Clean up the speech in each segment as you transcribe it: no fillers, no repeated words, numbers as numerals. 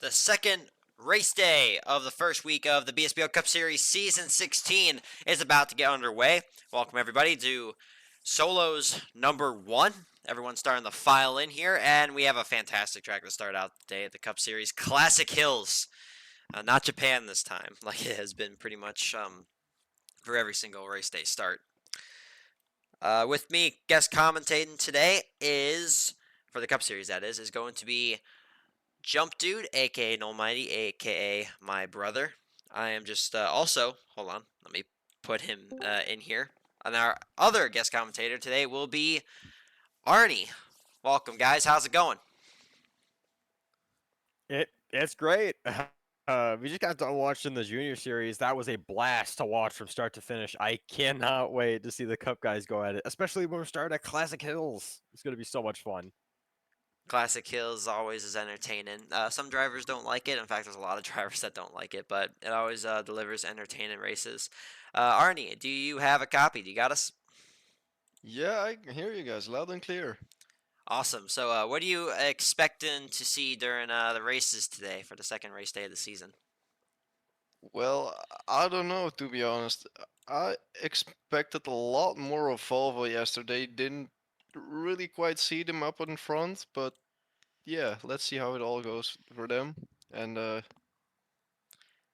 The second race day of the first week of the BSBL Cup Series Season 16 is about to get underway. Welcome everybody to Solos number 1. Everyone's starting to file in here, and we have a fantastic track to start out the day at the Cup Series. Classic Hills. Not Japan this time, like it has been pretty much for every single race day start. With me, guest commentating today is, for the Cup Series that is going to be Jump Dude, aka Nolmighty, aka my brother. I am just also, hold on, let me put him in here. And our other guest commentator today will be Arnie. Welcome, guys. How's it going? It's great. We just got done watching the junior series. That was a blast to watch from start to finish. I cannot wait to see the Cup guys go at it, especially when we're starting at Classic Hills. It's going to be so much fun. Classic Hills always is entertaining. Some drivers don't like it. In fact, there's a lot of drivers that don't like it, but it always delivers entertaining races. Arnie, do you have a copy? Do you got us? Yeah, I can hear you guys loud and clear. Awesome. So, what are you expecting to see during the races today for the second race day of the season? Well, I don't know, to be honest. I expected a lot more of Volvo yesterday. Didn't really quite see them up in front, but yeah, let's see how it all goes for them. And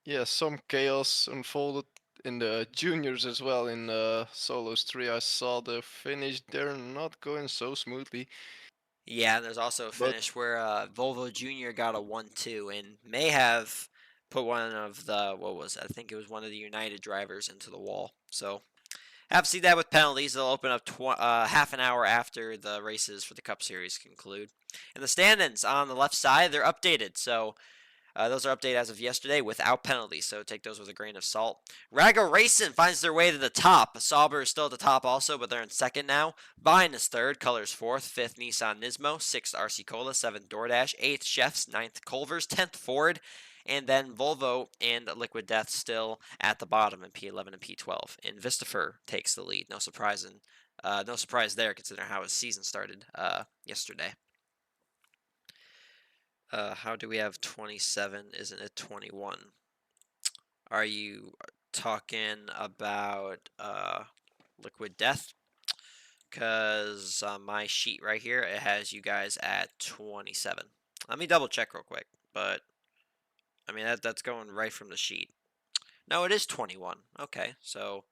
yeah, some chaos unfolded in the juniors as well. In Solos 3, I saw the finish there not going so smoothly. Yeah, and there's also a But finish where Volvo Jr. got a 1-2 and may have put one of the, what was it? I think it was one of the United drivers into the wall. So, have to see that with penalties. They'll open up half an hour after the races for the Cup Series conclude. And the standings on the left side, they're updated. So, those are updated as of yesterday without penalties, so take those with a grain of salt. Raga Racing finds their way to the top. Sauber is still at the top also, but they're in second now. Vine is third, Colors fourth, fifth Nissan Nismo, sixth RC Cola, seventh DoorDash, eighth Chefs, ninth Culver's, 10th Ford, and then Volvo and Liquid Death still at the bottom in P11 and P12. And Vistafer takes the lead. No surprise there considering how his season started yesterday. How do we have 27? Isn't it 21? Are you talking about Liquid Death? Because on my sheet right here, it has you guys at 27. Let me double check real quick. But, I mean, that's going right from the sheet. No, it is 21. Okay, so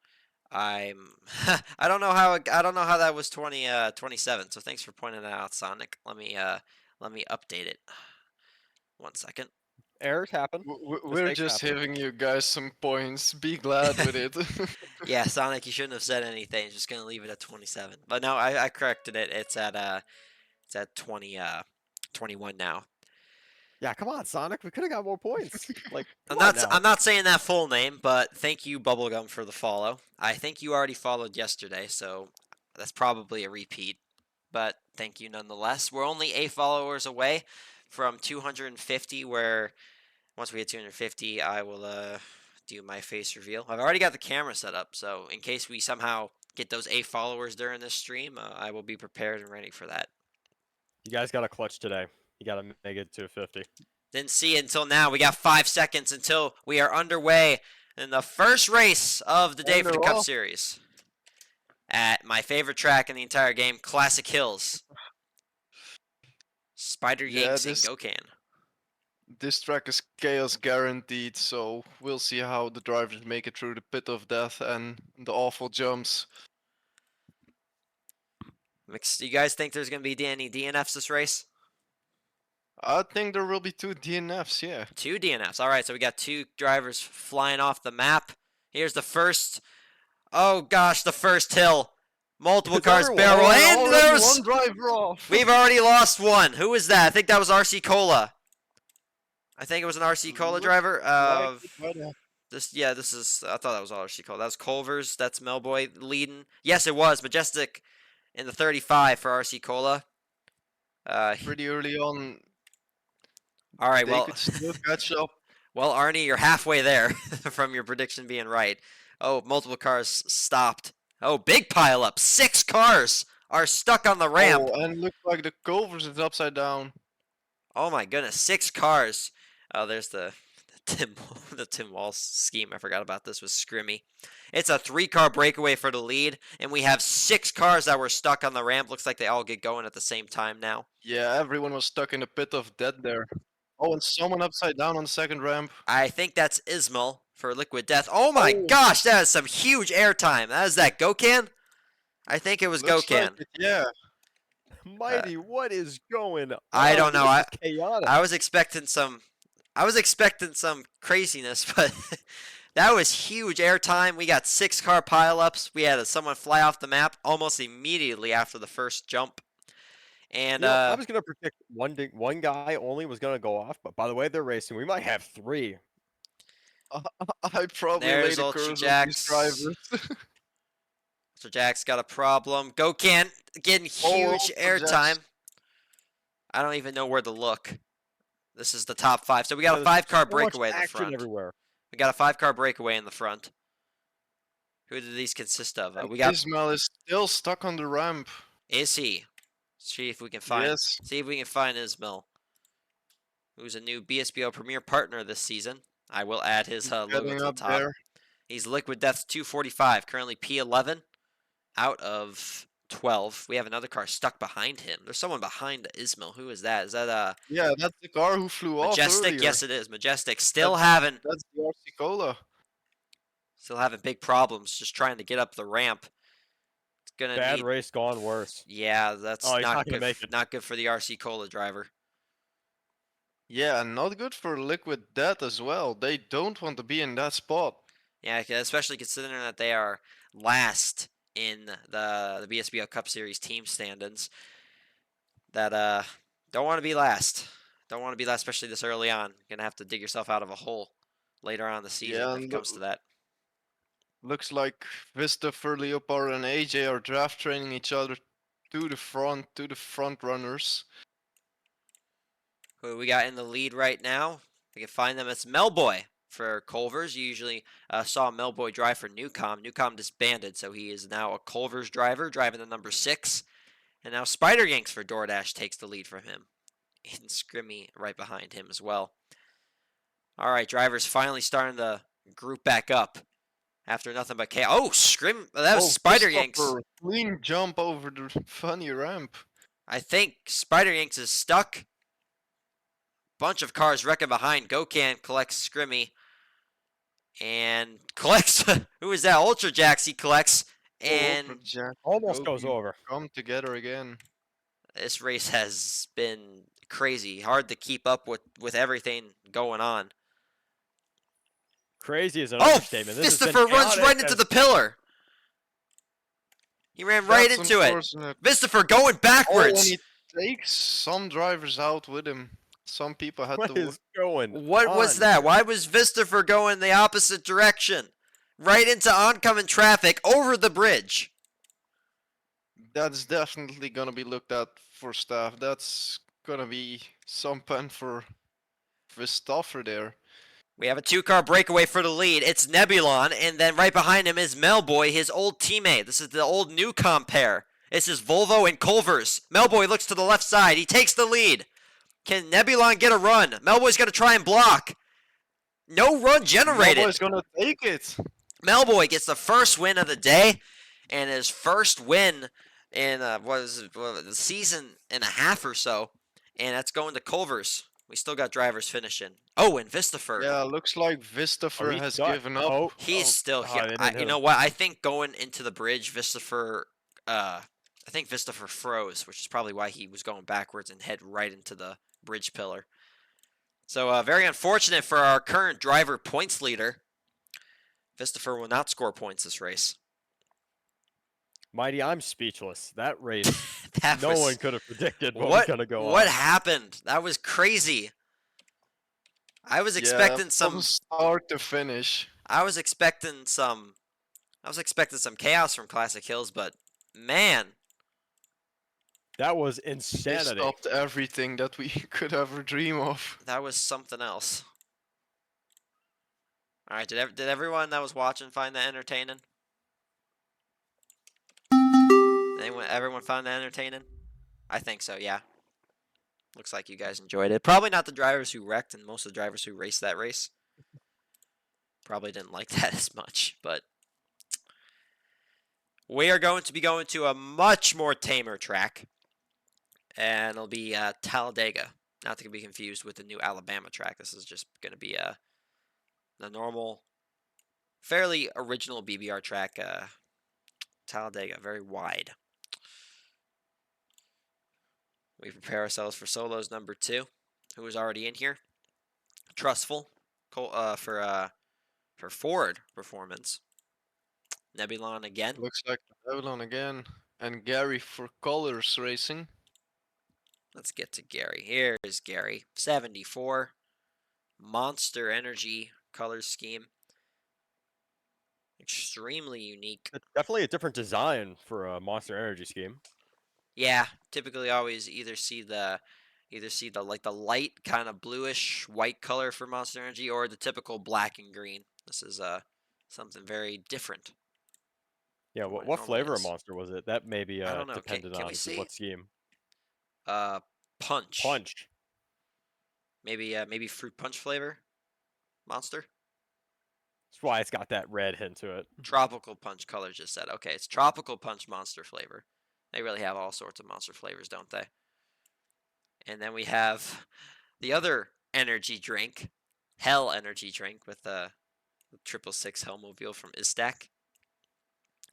I'm I don't know how that was 27. So thanks for pointing that out, Sonic. Let me update it. 1 second. Errors happen. we're Mistakes just happen. giving you guys some points. Be glad with it. Yeah, Sonic, you shouldn't have said anything. Just gonna leave it at 27. But no, I corrected it. It's at 21 now. Yeah, come on, Sonic. We could have got more points. Like, I'm come on not now. I'm not saying that full name, but thank you Bubblegum for the follow. I think you already followed yesterday, so that's probably a repeat. But thank you nonetheless. We're only 8 followers away from 250, where once we hit 250, I will do my face reveal. I've already got the camera set up, so in case we somehow get those 8 followers during this stream, I will be prepared and ready for that. You guys got a clutch today. You got to make it to 50. Didn't see it until now. We got 5 seconds until we are underway in the first race of the day And for the they're Cup off. Series. At my favorite track in the entire game, Classic Hills. Spider Yeah, Yanks and Gokan. this track is chaos guaranteed, so we'll see how the drivers make it through the pit of death and the awful jumps. Do you guys think there's going to be any DNFs this race? I think there will be 2 DNFs, yeah. 2 DNFs. All right, so we got 2 drivers flying off the map. Here's the first. Oh gosh, the first hill. Multiple cars barrel, and there's one driver off. we've already lost one. Who was that? I think that was RC Cola. I think it was an RC Cola driver. This is. I thought that was RC Cola. That was Culver's. That's Melboy leading. Yes, it was Majestic in the 35 for RC Cola. Pretty early on, All right, they well, could still catch up. well, Arnie, you're halfway there from your prediction being right. Oh, multiple cars stopped. Oh, big pile up. 6 cars are stuck on the ramp. Oh, and looks like the Culver's is upside down. Oh my goodness, 6 cars. Oh, there's the Tim the Tim Walsh scheme. I forgot about this. Was Scrimmy. It's a 3-car breakaway for the lead, and we have 6 cars that were stuck on the ramp. Looks like they all get going at the same time now. Yeah, everyone was stuck in a pit of death there. Oh, and someone upside down on the second ramp. I think that's Ismail for Liquid Death. Oh my Oh. gosh, that is some huge airtime. That is that Gokan? I think it was Looks like Gokan. it, yeah. Mighty, what is going on? I don't know. This is chaotic. I was expecting some craziness, but that was huge airtime. We got 6-car pileups. We had someone fly off the map almost immediately after the first jump. And I was gonna predict one guy only was gonna go off, but by the way they're racing, we might have 3. I probably there's laid a Ultra curse on these Jax. drivers. Ultra Jack's got a problem. Gokan getting Oh, huge Ultra airtime. Jax. I don't even know where to look. This is the top 5. So we got a There's 5-car so much breakaway in the action front. everywhere. We got a 5-car breakaway in the front. Who do these consist of? And We got. Ismail is still stuck on the ramp. Is he? See if we can find. Yes. See if we can find Ismail, who's a new BSBL Premier partner this season. I will add his logo to Getting the up top. there. He's Liquid Death 245, currently P11 out of 12. We have another car stuck behind him. There's someone behind Ismail. Who is that? Is that Yeah, that's the car who flew off Majestic? earlier. Yes, it is. Majestic. Still having That's the RC Cola. big problems just trying to get up the ramp. It's gonna Bad need. race gone worse. Yeah, that's Oh, he's not not gonna good. make it. Not good for the RC Cola driver. Yeah, and not good for Liquid Death as well. They don't want to be in that spot. Yeah, especially considering that they are last in the BSBL Cup Series team standings. That don't want to be last. Don't want to be last, especially this early on. You're gonna have to dig yourself out of a hole later on in the season Yeah, if it and comes to that. looks like Christopher, Leopard, and AJ are draft training each other to the front runners. Who we got in the lead right now? We can find them. It's Melboy for Culver's. You usually saw Melboy drive for Newcom. Newcom disbanded, so he is now a Culver's driver, driving the number 6. And now Spider Yanks for DoorDash takes the lead from him. And Scrimmy right behind him as well. All right, drivers finally starting to group back up after nothing but chaos. Oh, that was Spider Yanks. Christopher, clean jump over the funny ramp. I think Spider Yanks is stuck. Bunch of cars wrecking behind. Gokan collects Scrimmy. And collects. Who is that? Ultra Jax he collects. And Ultra Jack, Almost hope goes you over. come together again. this race has been crazy. Hard to keep up with everything going on. Crazy is an Oh, understatement. This has been Vistafer runs chaotic right into as- the pillar. He ran right That's into it. unfortunate. Vistafer going Oh, and backwards. he takes some drivers out with him. Some people had What to. is going What was on that? here? Why was Vistafer going the opposite direction? Right into oncoming traffic over the bridge. That's definitely gonna be looked at for staff. That's gonna be some pen for Vistoffer there. We have a 2-car breakaway for the lead. It's Nebulon, and then right behind him is Melboy, his old teammate. This is the old Newcom pair. This is Volvo and Culver's. Melboy looks to the left side. He takes the lead. Can Nebulon get a run? Melboy's going to try and block. No run generated. Nobody's gonna take it. Melboy gets the first win of the day, and his first win in the season and a half or so, and that's going to Culver's. We still got drivers finishing. Oh, and Vistafer. Yeah, looks like Vistoffer he's has done. given up. Oh, He's still they here. didn't hit You know him. what? I think going into the bridge, Vistafer. I think Vistafer froze, which is probably why he was going backwards and head right into the bridge pillar. So very unfortunate for our current driver points leader. Vistafer will not score points this race. Mighty, I'm speechless. That race, That no was, one could have predicted what was gonna go What on. happened? That was crazy. I was Yeah, expecting some. from start to finish. I was expecting some chaos from Classic Hills, but man, That was They insanity. stopped everything that we could ever dream of. that was something else. All right, did everyone that was watching find that entertaining? Everyone found that entertaining? I think so, yeah. Looks like you guys enjoyed it. Probably not the drivers who wrecked, and most of the drivers who raced that race probably didn't like that as much. But we are going to be going to a much more tamer track, and it'll be Talladega. Not to be confused with the new Alabama track. This is just going to be the normal, fairly original BBR track. Talladega, very wide. We prepare ourselves for solos number 2, who is already in here. Trustful for Ford performance. Nebulon again. Looks like Avalon again. And Gary for Colors Racing. Let's get to Gary. Here is Gary. 74. Monster Energy color scheme. Extremely unique. It's definitely a different design for a Monster Energy scheme. Yeah, typically always either see the like the light kind of bluish white color for Monster Energy or the typical black and green. This is something very different. Yeah, from what it what normally flavor of is. Monster was it? That maybe I don't know. depended Can we on see? what scheme. Punch. Punch. Maybe fruit punch flavor. Monster. That's why it's got that red hint to it. Tropical punch color just said. Okay, it's tropical punch monster flavor. They really have all sorts of monster flavors, don't they? And then we have the other energy drink, Hell energy drink with the 666 Hellmobile from Iztac.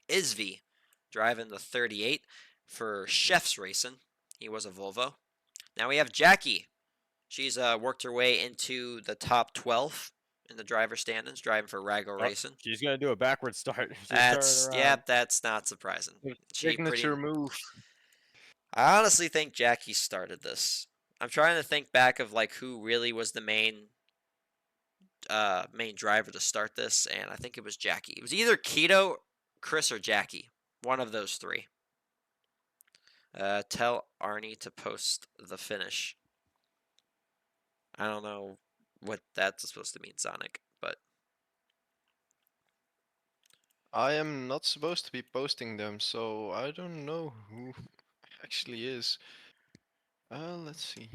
Isvi driving the 38 for Chef's Racing. He was a Volvo. Now we have Jackie. She's worked her way into the top 12 in the driver standings, driving for Rago Oh, Racing. she's gonna do a backward start. She's That's turning around. that's not surprising. Signature move. I honestly think Jackie started this. I'm trying to think back of like who really was the main driver to start this, and I think it was Jackie. It was either Keto, Chris, or Jackie. One of those 3. Tell Arnie to post the finish. I don't know what that's supposed to mean, Sonic, but I am not supposed to be posting them, so I don't know who actually is. Let's see.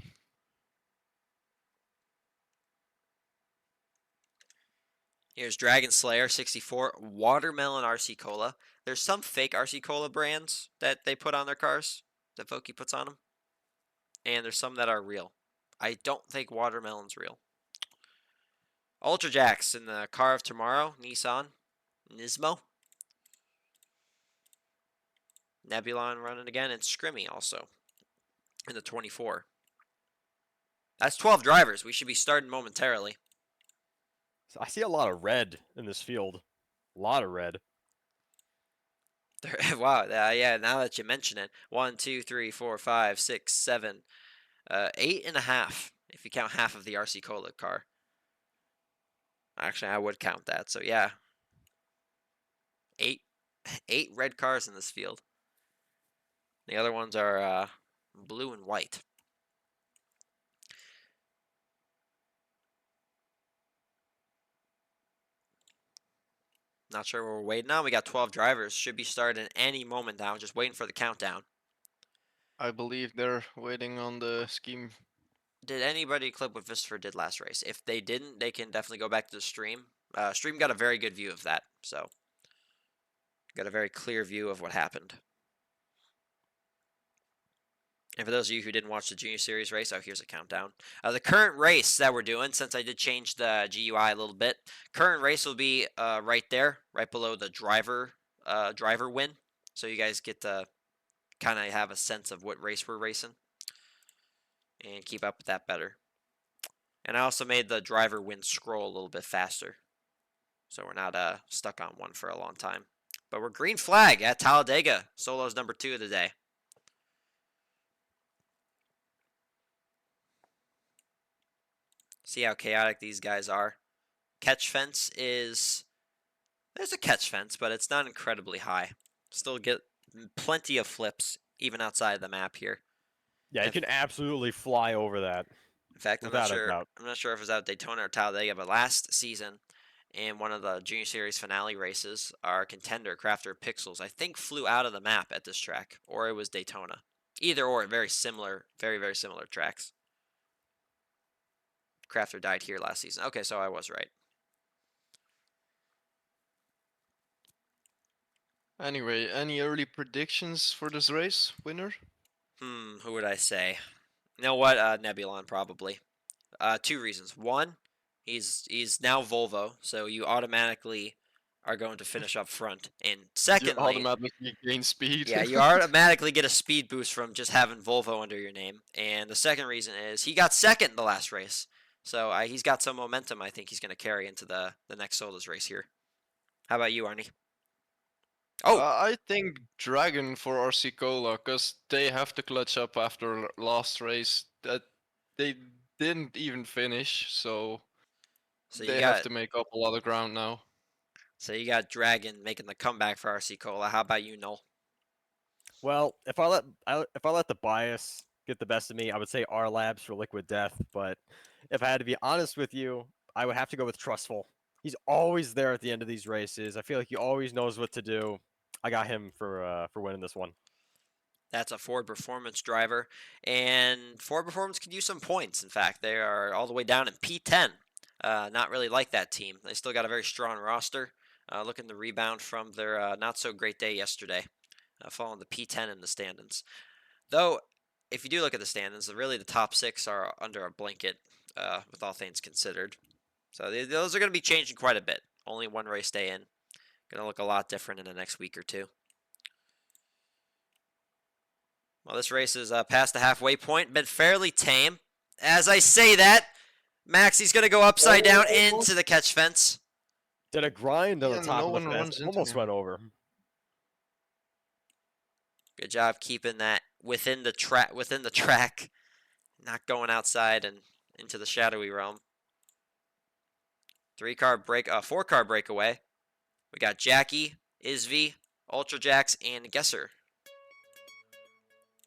here's Dragon Slayer 64 Watermelon RC Cola. There's some fake RC Cola brands that they put on their cars that Voki puts on them, and there's some that are real. I don't think Watermelon's real. Ultra Jacks in the car of tomorrow, Nissan, Nismo. Nebulon running again, and Scrimmy also in the 24. That's 12 drivers. We should be starting momentarily. So I see a lot of red in this field. A lot of red. Wow, yeah, now that you mention it. 1, 2, 3, 4, 5, 6, 7, 8.5, if you count half of the RC Cola car. Actually, I would count that, so yeah. 8 red cars in this field. The other ones are blue and white. Not sure what we're waiting on. We got 12 drivers. Should be starting any moment now. Just waiting for the countdown. I believe they're waiting on the scheme. Did anybody clip what Vistifer did last race? If they didn't, they can definitely go back to the stream. Stream got a very good view of that, so got a very clear view of what happened. And for those of you who didn't watch the Junior Series race, oh, here's a countdown. The current race that we're doing, since I did change the GUI a little bit, current race will be right there, right below the driver win. So you guys get to kind of have a sense of what race we're racing and keep up with that better. And I also made the driver win scroll a little bit faster, so we're not stuck on one for a long time. But we're green flag at Talladega. Solos number 2 of the day. See how chaotic these guys are. Catch fence is... There's a catch fence, but it's not incredibly high. Still get plenty of flips, even outside the map here. Yeah, you can absolutely fly over that. In fact, I'm Without a doubt. not sure if it was out Daytona or Talladega, but last season, in one of the Junior Series finale races, our contender, Crafter Pixels, I think flew out of the map at this track, or it was Daytona. Either or, very similar, very, very similar tracks. Crafter died here last season. Okay, so I was right. Anyway, any early predictions for this race, winner? Who would I say? You know what? Nebulon probably. Two reasons. One, he's now Volvo, so you automatically are going to finish up front. And You secondly, automatically gain speed. yeah, you automatically get a speed boost from just having Volvo under your name. And the second reason is he got second in the last race, so he's got some momentum. I think he's going to carry into the next Solas race here. How about you, Arnie? Oh, I think Dragon for RC Cola, because they have to clutch up after last race. That they didn't even finish, so so you they have got to make up a lot of ground now. so you got Dragon making the comeback for RC Cola. How about you, Noel? Well, if I let the bias get the best of me, I would say R Labs for Liquid Death. But if I had to be honest with you, I would have to go with Trustful. He's always there at the end of these races. I feel like he always knows what to do. I got him for winning this one. That's a Ford Performance driver, and Ford Performance could use some points. In fact, they are all the way down in P10. Not really like that team. They still got a very strong roster. Looking to rebound from their not so great day yesterday, falling to P10 in the standings. Though, if you do look at the standings, really the top six are under a blanket, with all things considered. So those are going to be changing quite a bit. Only one race day in. Going to look a lot different in the next week or two. Well, this race is past the halfway point, been fairly tame. As I say that, Maxi's going to go upside down into the catch fence. Did a grind on Yeah, the top no of the one fence. runs into Almost him. went over. Good job keeping that within the track, not going outside and into the shadowy realm. 4-car breakaway. We got Jackie, Isvi, Ultra Jax, and Gesser.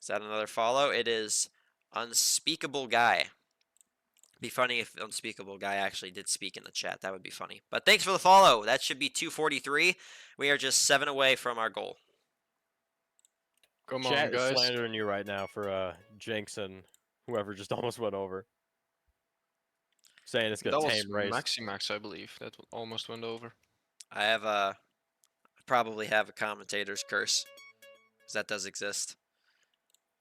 Is that another follow? It is Unspeakable Guy. Be funny if Unspeakable Guy actually did speak in the chat. That would be funny. But thanks for the follow. That should be 243. We are just 7 away from our goal. Come on, Chat is guys. slandering you right now for Jinx and whoever just almost went over. Saying it's gonna That was tame race. Maximax, I believe. That almost went over. I probably have a commentator's curse, because that does exist.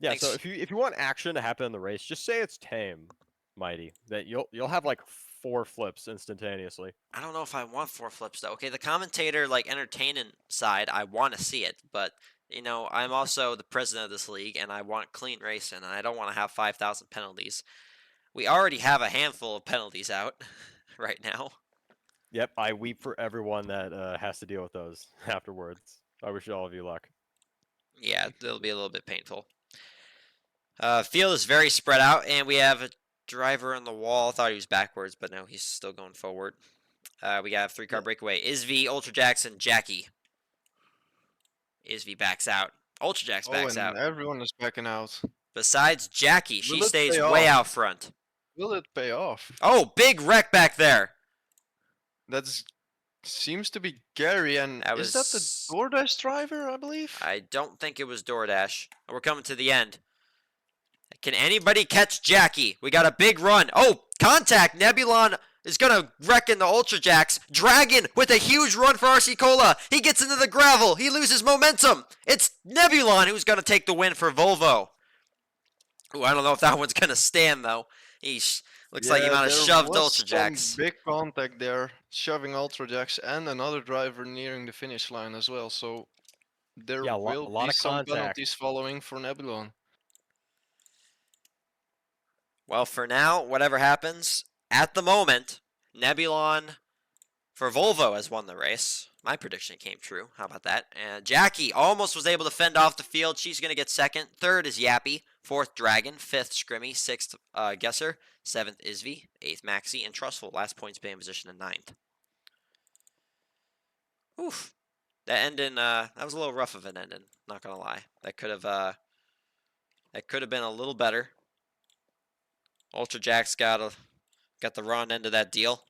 Yeah, Thanks. so if you want action to happen in the race, just say it's tame, Mighty. That you'll have like 4 flips instantaneously. I don't know if I want 4 flips though. Okay, the commentator like entertaining side, I want to see it, but I'm also the president of this league and I want clean racing and I don't want to have 5,000 penalties. We already have a handful of penalties out right now. Yep, I weep for everyone that has to deal with those afterwards. I wish all of you luck. Yeah, it'll be a little bit painful. Field is very spread out, and we have a driver on the wall. I thought he was backwards, but no, he's still going forward. We got a 3-car breakaway. Isv, Ultra Jackson, Jackie. Isv backs out. Ultra Jax backs and out. everyone is backing out. Besides Jackie, she Will it stays pay way off? out front. Will it pay off? Oh, big wreck back there. That seems to be Gary, and That is that the was- DoorDash driver, I believe? I don't think it was DoorDash. We're coming to the end. Can anybody catch Jackie? We got a big run. Oh, contact. Nebulon is going to wreck in the Ultra Jacks. Dragon with a huge run for RC Cola. He gets into the gravel. He loses momentum. It's Nebulon who's going to take the win for Volvo. Ooh, I don't know if that one's going to stand, though. Looks like he might have shoved Ultra Jacks. Big contact there, shoving Ultra Jacks and another driver nearing the finish line as well. So there Yeah, a will lot be of some contact. penalties following for Nebulon. Well, for now, whatever happens, at the moment, Nebulon for Volvo has won the race. My prediction came true. How about that? And Jackie almost was able to fend off the field. She's going to get second. Third is Yappy. Fourth, Dragon. Fifth, Scrimmy. Sixth, Gesser. Seventh, Isvi. Eighth, Maxi. And Trustful. Last points paying position in ninth. Oof. That ending, that was a little rough of an ending. Not going to lie. That could have been a little better. Ultra Jack's got the wrong end of that deal.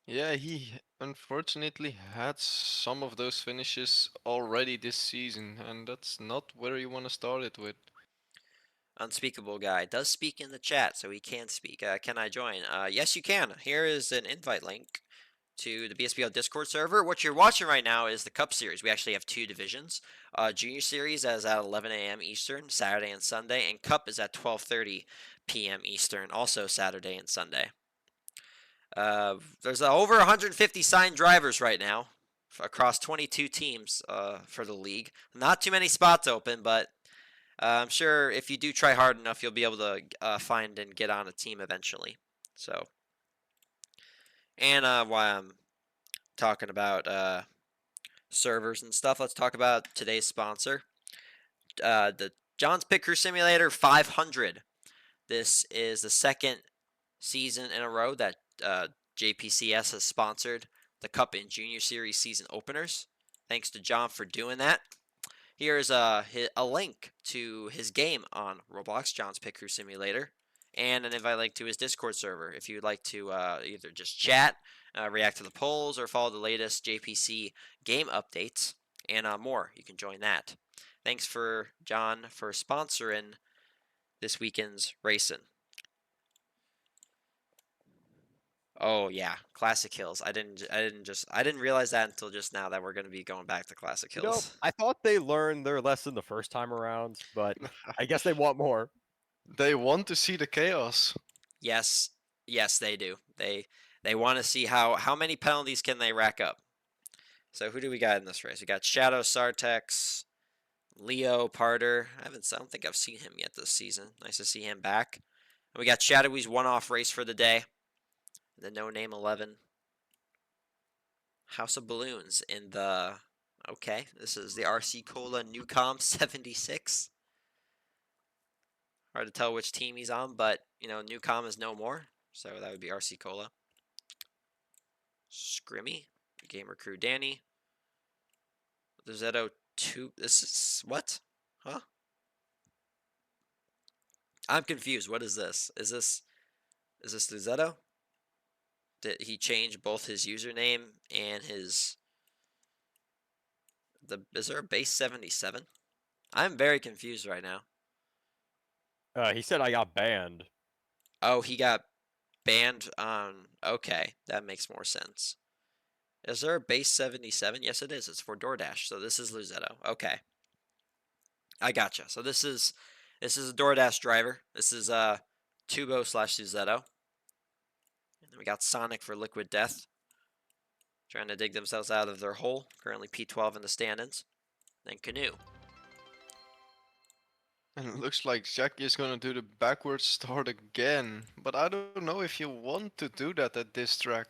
Yeah, he unfortunately had some of those finishes already this season, and that's not where you want to start it with. Unspeakable Guy does speak in the chat, so he can speak. Can I join? Yes, you can. Here is an invite link to the BSBL Discord server. What you're watching right now is the Cup Series. We actually have two divisions. Junior Series is at 11 a.m. Eastern, Saturday and Sunday, and Cup is at 12:30 p.m. Eastern, also Saturday and Sunday. There's over 150 signed drivers right now across 22 teams for the league. Not too many spots open, but I'm sure if you do try hard enough, you'll be able to find and get on a team eventually. So, and while I'm talking about servers and stuff, let's talk about today's sponsor, the John's Pit Crew Simulator 500. This is the second season in a row that JPCS has sponsored the Cup and Junior Series season openers. Thanks to John for doing that. Here is a link to his game on Roblox, John's Pit Crew Simulator, and an invite link to his Discord server if you'd like to either just chat, react to the polls, or follow the latest JPC game updates and more. You can join that. Thanks for John for sponsoring this weekend's racing. Oh yeah, Classic Hills. I didn't realize that until just now that we're going to be going back to Classic You know, Hills. I thought they learned their lesson the first time around, but I guess they want more. They want to see the chaos. Yes, yes, they do. They want to see how many penalties can they rack up. So who do we got in this race? We got Shadow Sartex, Leo Parter. I don't think I've seen him yet this season. Nice to see him back. And we got Shadowy's one-off race for the day. The No Name 11. House of Balloons in the. Okay, this is the RC Cola Newcom 76. Hard to tell which team he's on, but you know Newcom is no more, so that would be RC Cola. Scrimmy, Gamer Crew Danny. The Zeto 2. This is what? Huh? I'm confused. What is this? Is this Luzetto? Did he change both his username and his is there a base 77? I'm very confused right now. He said I got banned. Oh, he got banned on. Okay, that makes more sense. Is there a base 77? Yes, it is. It's for DoorDash. So this is Luzetto. Okay. I gotcha. So this is a DoorDash driver. This is Tubo / Luzetto. And then we got Sonic for Liquid Death. Trying to dig themselves out of their hole. Currently P12 in the stand-ins. Then Canoe. And it looks like Jackie is gonna do the backwards start again. But I don't know if you want to do that at this track.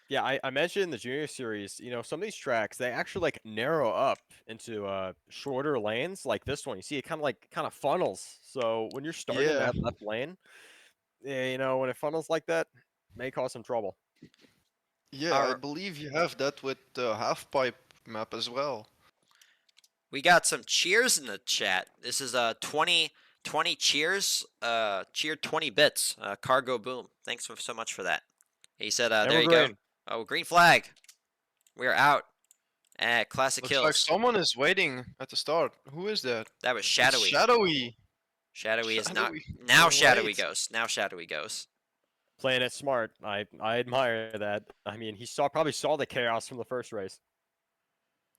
Yeah, I mentioned in the junior series, you know, some of these tracks they actually like narrow up into shorter lanes like this one. You see it kind of funnels. So when you're starting in Yeah. that left lane, you know, when it funnels like that, may cause some trouble. Yeah, I believe you have that with the half pipe map as well. We got some cheers in the chat. This is 20 cheers. Cheer 20 bits. Cargo Boom. Thanks so much for that. He said, there you go. Green. Oh, green flag. We're out at Classic Looks Hills. like someone is waiting at the start. Who is that? That was It's Shadowy. Shadowy. Shadowy is not. Shadowy. Now Shadowy Wait. goes. Now Shadowy goes. Playing it smart. I admire that. I mean, he probably saw the chaos from the first race.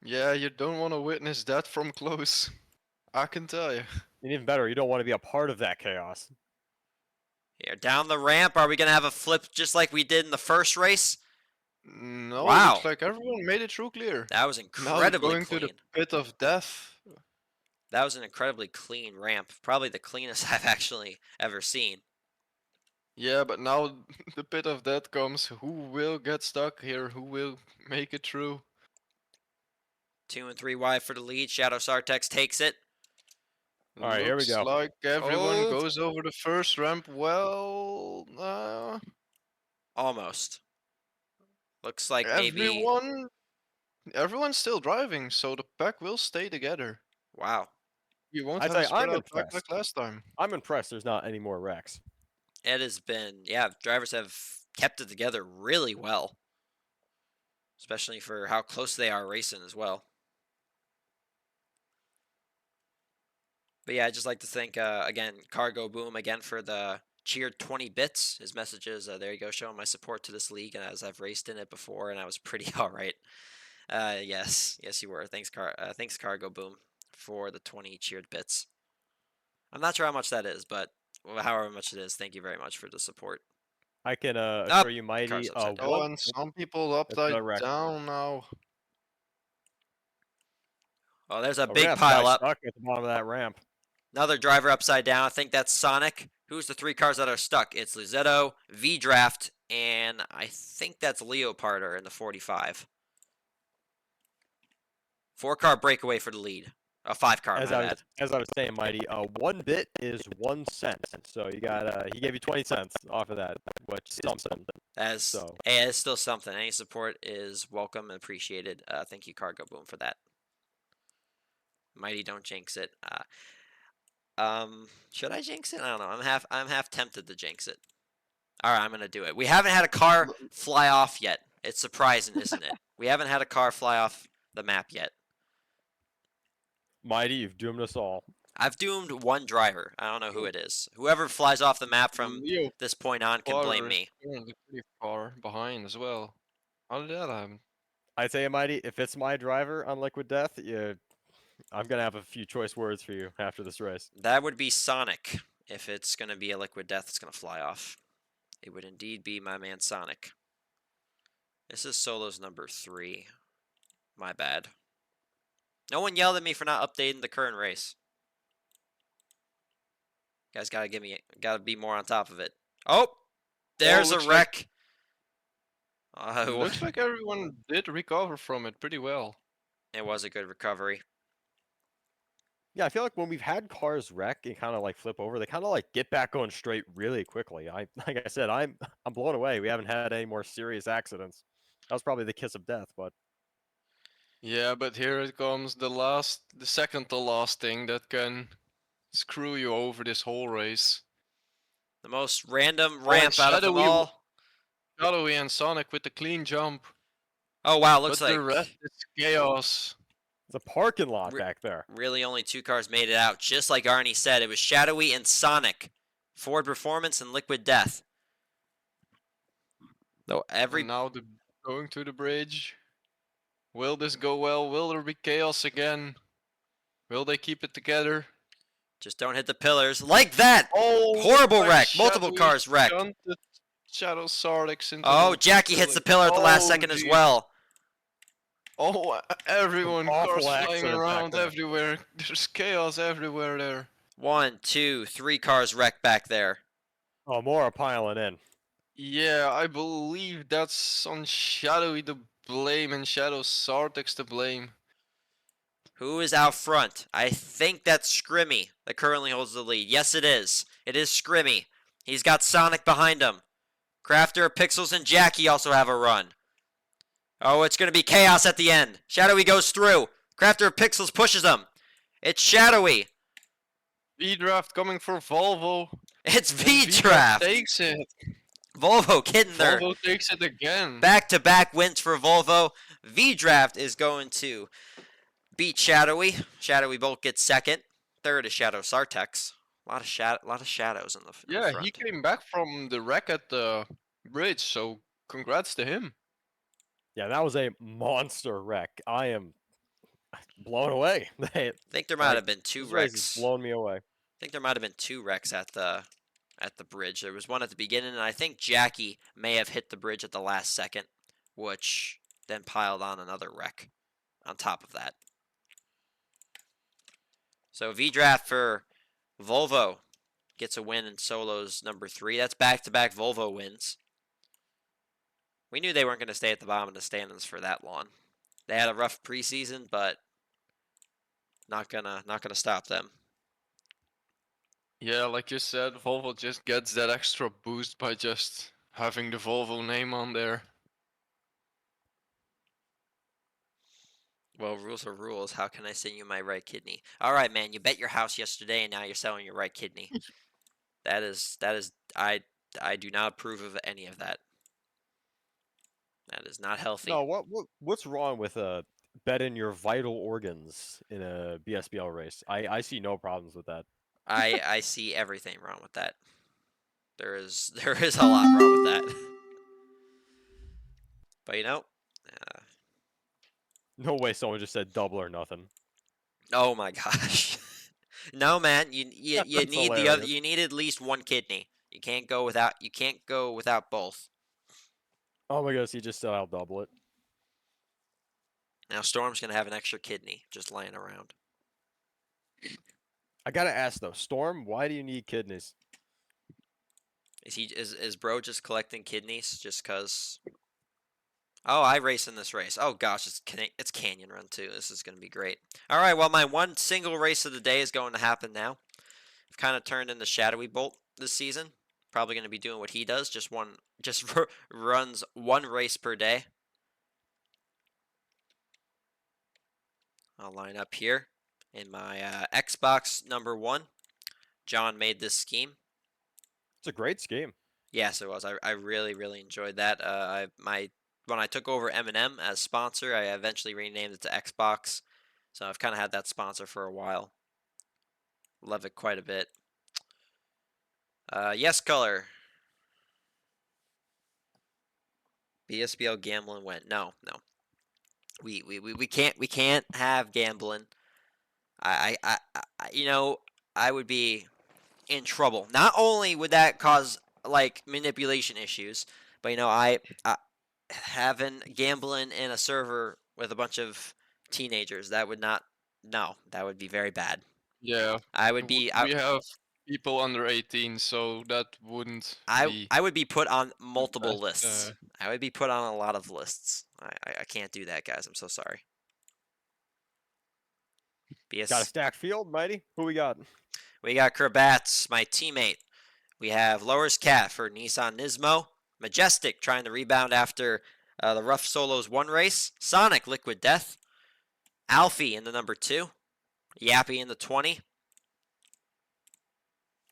Yeah, you don't want to witness that from close. I can tell you. And even better, you don't want to be a part of that chaos. Here, down the ramp. Are we going to have a flip just like we did in the first race? No, Wow. looks like everyone made it through clear. That was Now incredibly going clean. to the pit of death. That was an incredibly clean ramp. Probably the cleanest I've actually ever seen. Yeah, but now the pit of death comes. Who will get stuck here? Who will make it through? 2 and 3 wide for the lead. Shadow Sartex takes it. All right, here we go. Looks like everyone Oh. goes over the first ramp. Well, Almost. Looks like maybe. everyone's still driving, so the pack will stay together. Wow. You won't I'd have say a spread I'm out pack impressed. like last time. I'm impressed there's not any more wrecks. It has been, yeah, drivers have kept it together really well. Especially for how close they are racing as well. But yeah, I'd just like to thank again Cargo Boom again for the cheered 20 bits. His messages, there you go, showing my support to this league, and as I've raced in it before, and I was pretty all right. Yes, you were. Thanks Cargo Boom for the 20 cheered bits. I'm not sure how much that is, but however much it is, thank you very much for the support. I can Up, assure you, car's Mighty. upside down. Oh, One. and some people That's not upside a wreck. down now. Oh, there's a We're gonna big have a guy pile up. stuck at the bottom of that ramp. Another driver upside down. I think that's Sonic. Who's the 3 cars that are stuck? It's Lizetto, V Draft, and I think that's Leoparder in the 45. 4-car breakaway for the lead. A 5-car, my bad. As I was saying, Mighty, 1 bit is 1 cent. So you got he gave you 20 cents off of that, which is something. As So hey, it's still something. Any support is welcome and appreciated. Thank you, Cargo Boom, for that. Mighty, don't jinx it. Should I jinx it? I don't know. I'm half tempted to jinx it. All right, I'm gonna do it. We haven't had a car fly off yet. It's surprising, isn't it? We haven't had a car fly off the map yet. Mighty, you've doomed us all. I've doomed one driver. I don't know who it is. Whoever flies off the map from Leo this point on can blame Potter is me. currently pretty far behind as well. How did that happen? I tell you, Mighty, if it's my driver on Liquid Death, I'm gonna have a few choice words for you after this race. That would be Sonic. If it's gonna be a liquid death, it's gonna fly off. It would indeed be my man Sonic. This is Solo's number 3. My bad. No one yelled at me for not updating the current race. You guys gotta be more on top of it. Oh, there's a looks wreck. Looks like everyone did recover from it pretty well. It was a good recovery. Yeah, I feel like when we've had cars wreck and kind of like flip over, they kind of like get back going straight really quickly. Like I said, I'm blown away. We haven't had any more serious accidents. That was probably the kiss of death, but Yeah, but here it comes the second to last thing that can screw you over this whole race. The most random Oh, and ramp out of them all. Shadowy and Sonic with the clean jump. Oh wow, looks But like the rest is chaos. it's a parking lot Re- back there. really only 2 cars made it out. Just like Arnie said, it was Shadowy and Sonic. Ford Performance and Liquid Death. Though And now going to the bridge. Will this go well? Will there be chaos again? Will they keep it together? just don't hit the pillars like that. Oh, Horrible like wreck. Multiple Shadowy cars wrecked. shunted Shadow Sardix into Oh, the Jackie hits the pillar at the last second as geez. well. Oh, everyone, awful cars flying accident back around there. everywhere. There's chaos everywhere there. 1, 2, 3 cars wrecked back there. Oh, more are piling in. Yeah, I believe that's on Shadowy to blame and Shadow Sardix to blame. Who is out front? I think that's Scrimmy that currently holds the lead. Yes, it is. It is Scrimmy. He's got Sonic behind him. Crafter, Pixels, and Jackie also have a run. Oh, it's going to be chaos at the end. Shadowy goes through. Crafter of Pixels pushes him. It's Shadowy. V-Draft coming for Volvo. It's and V-Draft. Takes it. Volvo getting there. Volvo takes it again. Back-to-back wins for Volvo. V-Draft is going to beat Shadowy. Shadowy Bolt gets second. Third is Shadow Sartex. A lot of shadows in the front. He came back from the wreck at the bridge, so congrats to him. Yeah, that was a monster wreck. I am blown away. I think there might have been 2 This race has wrecks. blown me away. I think there might have been 2 wrecks at the bridge. There was one at the beginning, and I think Jackie may have hit the bridge at the last second, which then piled on another wreck on top of that. So V-Draft for Volvo gets a win in Solo's number 3. That's back-to-back Volvo wins. We knew they weren't going to stay at the bottom of the standings for that long. They had a rough preseason, but not gonna stop them. Yeah, like you said, Volvo just gets that extra boost by just having the Volvo name on there. Well, rules are rules. How can I send you my right kidney? All right, man. You bet your house yesterday, and now you're selling your right kidney. that is. I do not approve of any of that. That is not healthy. No, what's wrong with bet in your vital organs in a BSBL race. I see no problems with that. I see everything wrong with that. There is a lot wrong with that. But uh, No way someone just said double or nothing. oh my gosh. No man, you That's need the other. hilarious. You need at least one kidney. You can't go without both. Oh my gosh, he just said I'll double it. Now Storm's gonna have an extra kidney just laying around. I gotta ask though, Storm, why do you need kidneys? Is bro just collecting kidneys just cause? Oh, I race in this race. Oh gosh, it's Canyon Run too. This is gonna be great. All right, well my one single race of the day is going to happen now. I've kind of turned into Shadowy Bolt this season. Probably gonna be doing what he does. Just runs one race per day. I'll line up here in my Xbox number 1. John made this scheme. It's a great scheme. Yes, it was. I really really enjoyed that. When I took over M&M as sponsor, I eventually renamed it to Xbox. So I've kind of had that sponsor for a while. Love it quite a bit. Yes, color. BSBL gambling went. No, no. We can't have gambling. I would be in trouble. Not only would that cause like manipulation issues, but I having gambling in a server with a bunch of teenagers, that would not. No, that would be very bad. Yeah, I would be. we have people under 18, so that wouldn't be I would be put on the multiple best. lists. I would be put on a lot of lists. I can't do that, guys. I'm so sorry. Got a BS. stacked field, Mighty. Who we got? We got Krabats, my teammate. We have Lowers Cat for Nissan Nismo. Majestic trying to rebound after the Rough Solos 1 race. Sonic Liquid Death. Alfie in the number 2. Yappy in the 20.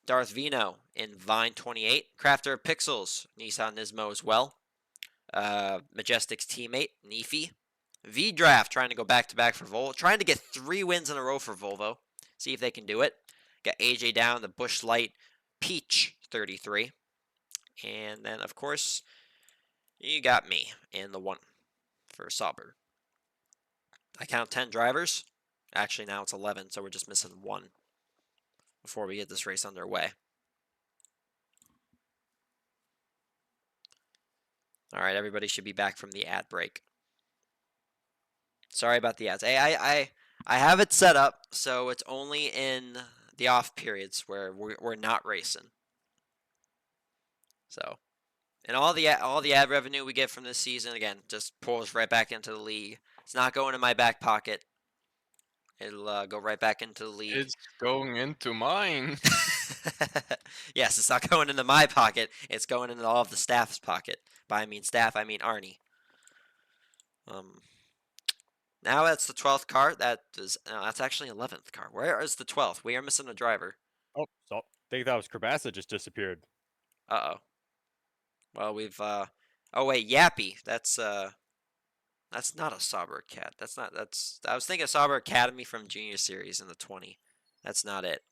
Darth Vino in Vine 28. Crafter of Pixels, Nissan Nismo as well. Majestic's teammate, Neefy. V-Draft trying to go back-to-back for Volvo. Trying to get 3 wins in a row for Volvo. See if they can do it. Got AJ down, the Bush Light, Peach 33. And then, of course, you got me in the 1 for Sauber. I count 10 drivers. Actually, now it's 11, so we're just missing 1 before we get this race underway. All right, everybody should be back from the ad break. Sorry about the ads. I have it set up so it's only in the off periods where we're not racing. So, and all the ad revenue we get from this season again just pulls right back into the league. It's not going in my back pocket. It'll go right back into the league. It's going into mine. Yes, it's not going into my pocket. It's going into all of the staff's pocket. By I mean staff, I mean Arnie. Now that's the 12th car. That's actually 11th car. Where is the 12th? We are missing a driver. Oh, so I think that was Krabats that just disappeared. Uh-oh. Well, we've oh wait, Yappy. That's not a Sauber Cat. I was thinking Sauber Academy from Junior Series in the 20. That's not it.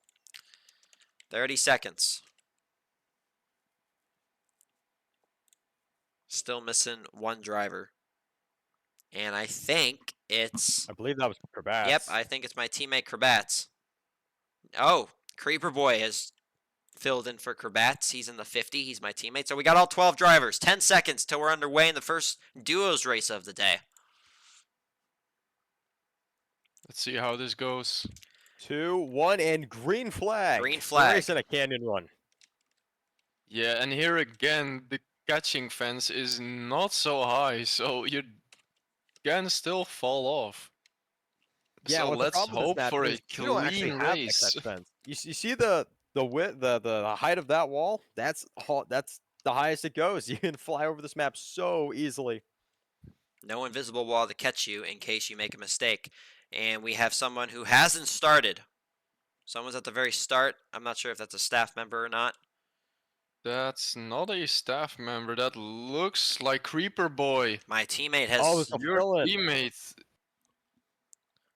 30 seconds. Still missing 1 driver. And I think it's... I believe that was Krabats. Yep, I think it's my teammate Krabats. Oh, Creeper Boy has filled in for Krabats. He's in the 50. He's my teammate. So we got all 12 drivers. 10 seconds till we're underway in the first duos race of the day. Let's see how this goes. 2, 1, and green flag. Green flag. Race in a canyon run. Yeah, and here again, the catching fence is not so high, so you can still fall off. Yeah, so what the let's problem with hope this map for a is you don't actually clean have race. that fence. You see the width, the height of that wall? That's the highest it goes. You can fly over this map so easily. No invisible wall to catch you in case you make a mistake. And we have someone who hasn't started. Someone's at the very start. I'm not sure if that's a staff member or not. That's not a staff member. That looks like Creeper Boy. My teammate has... Oh, it's a Your fill-in. teammate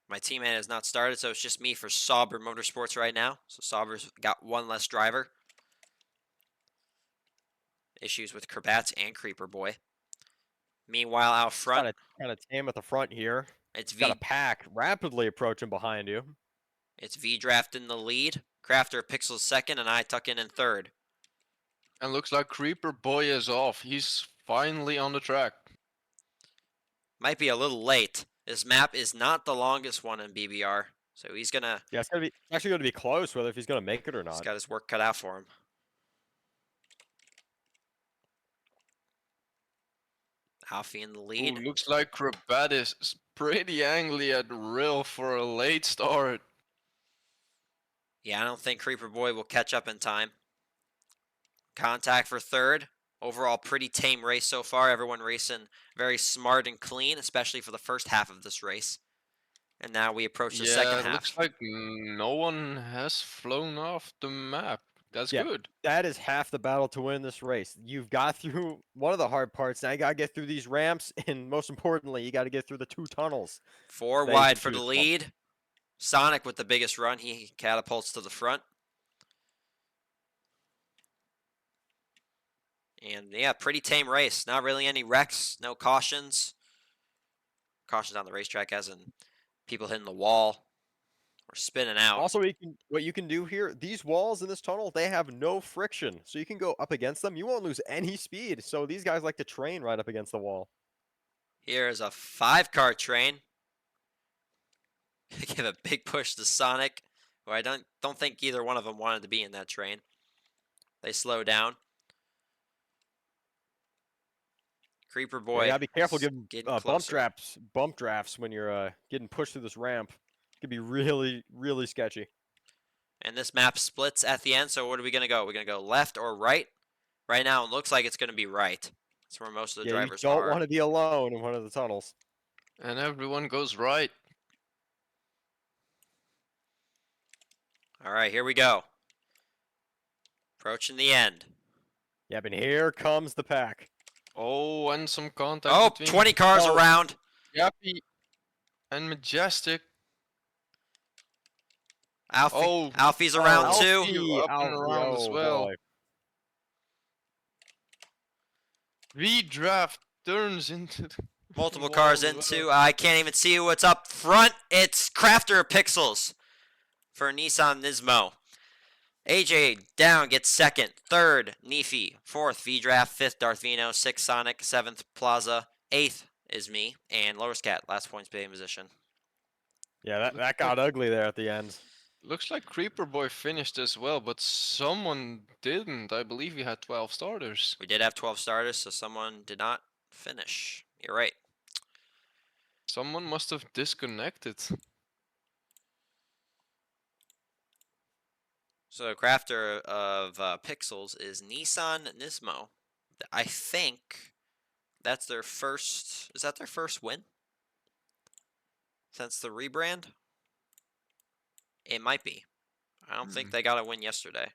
My teammate has not started, so it's just me for Sauber Motorsports right now. So Sauber's got one less driver. Issues with Krbats and Creeper Boy. Meanwhile, out front, Kind of tame at the front here. it's Got a V. pack rapidly approaching behind you. It's V Draft in the lead. Crafter Pixels second, and I tuck in third. And looks like Creeper Boy is off. He's finally on the track. Might be a little late. This map is not the longest one in BBR, so he's Yeah, it's actually gonna be close whether if he's gonna make it or he's not. got his work cut out for him. Alfie in the Ooh, lead. looks like Krabat is pretty angry at Rill for a late start. Yeah, I don't think Creeper Boy will catch up in time. Contact for third. Overall, pretty tame race so far. Everyone racing very smart and clean, especially for the first half of this race. And now we approach the second Yeah, it half. looks like no one has flown off the map. That's Yeah. good. That is half the battle to win this race. You've got through one of the hard parts. Now you gotta get through these ramps, and most importantly, you gotta get through the 2 tunnels. Four that you wide can for the choose from. lead. Sonic with the biggest run. He catapults to the front. And yeah, pretty tame race. Not really any wrecks, no cautions. Cautions on the racetrack, as in people hitting the wall or spinning out. Also, what you can do here, these walls in this tunnel, they have no friction, so you can go up against them. You won't lose any speed. So these guys like to train right up against the wall. Here is a 5-car train. Give a big push to Sonic, who I don't think either one of them wanted to be in that train. They slow down. Creeper Yeah, Boy. you gotta be careful giving getting bump closer. drafts when you're getting pushed through this ramp. It could be really, really sketchy. And this map splits at the end, so what are we going to go? We're going to go left or right? Right now, it looks like it's going to be right. That's where most of the Yeah, you drivers don't are. want to be alone in one of the tunnels. And everyone goes right. All right, here we go. Approaching the end. Yep, and here comes the pack. Oh, and some contact Oh, between 20 cars Oh. around. Yappy and Majestic. Oh, Alfie's around Alfie too. up and around as oh well. boy. V-Draft turns into the Multiple wall cars as into. well. I can't even see what's up front. It's Crafter Pixels for Nissan Nismo. AJ down gets second. Third, Nefi. Fourth, V-Draft. Fifth, Darth Vino. Sixth, Sonic. Seventh, Plaza. Eighth is me. And Lowest Cat, last points paid position. Yeah, that Looks got ugly there at the end. Looks like Creeper Boy finished as well, but someone didn't. I believe we had 12 starters. We did have 12 starters, so someone did not finish. You're right. Someone must have disconnected. So crafter of Pixels is Nissan Nismo. I think that's their first. Is that their first win since the rebrand? It might be. I don't think they got a win yesterday.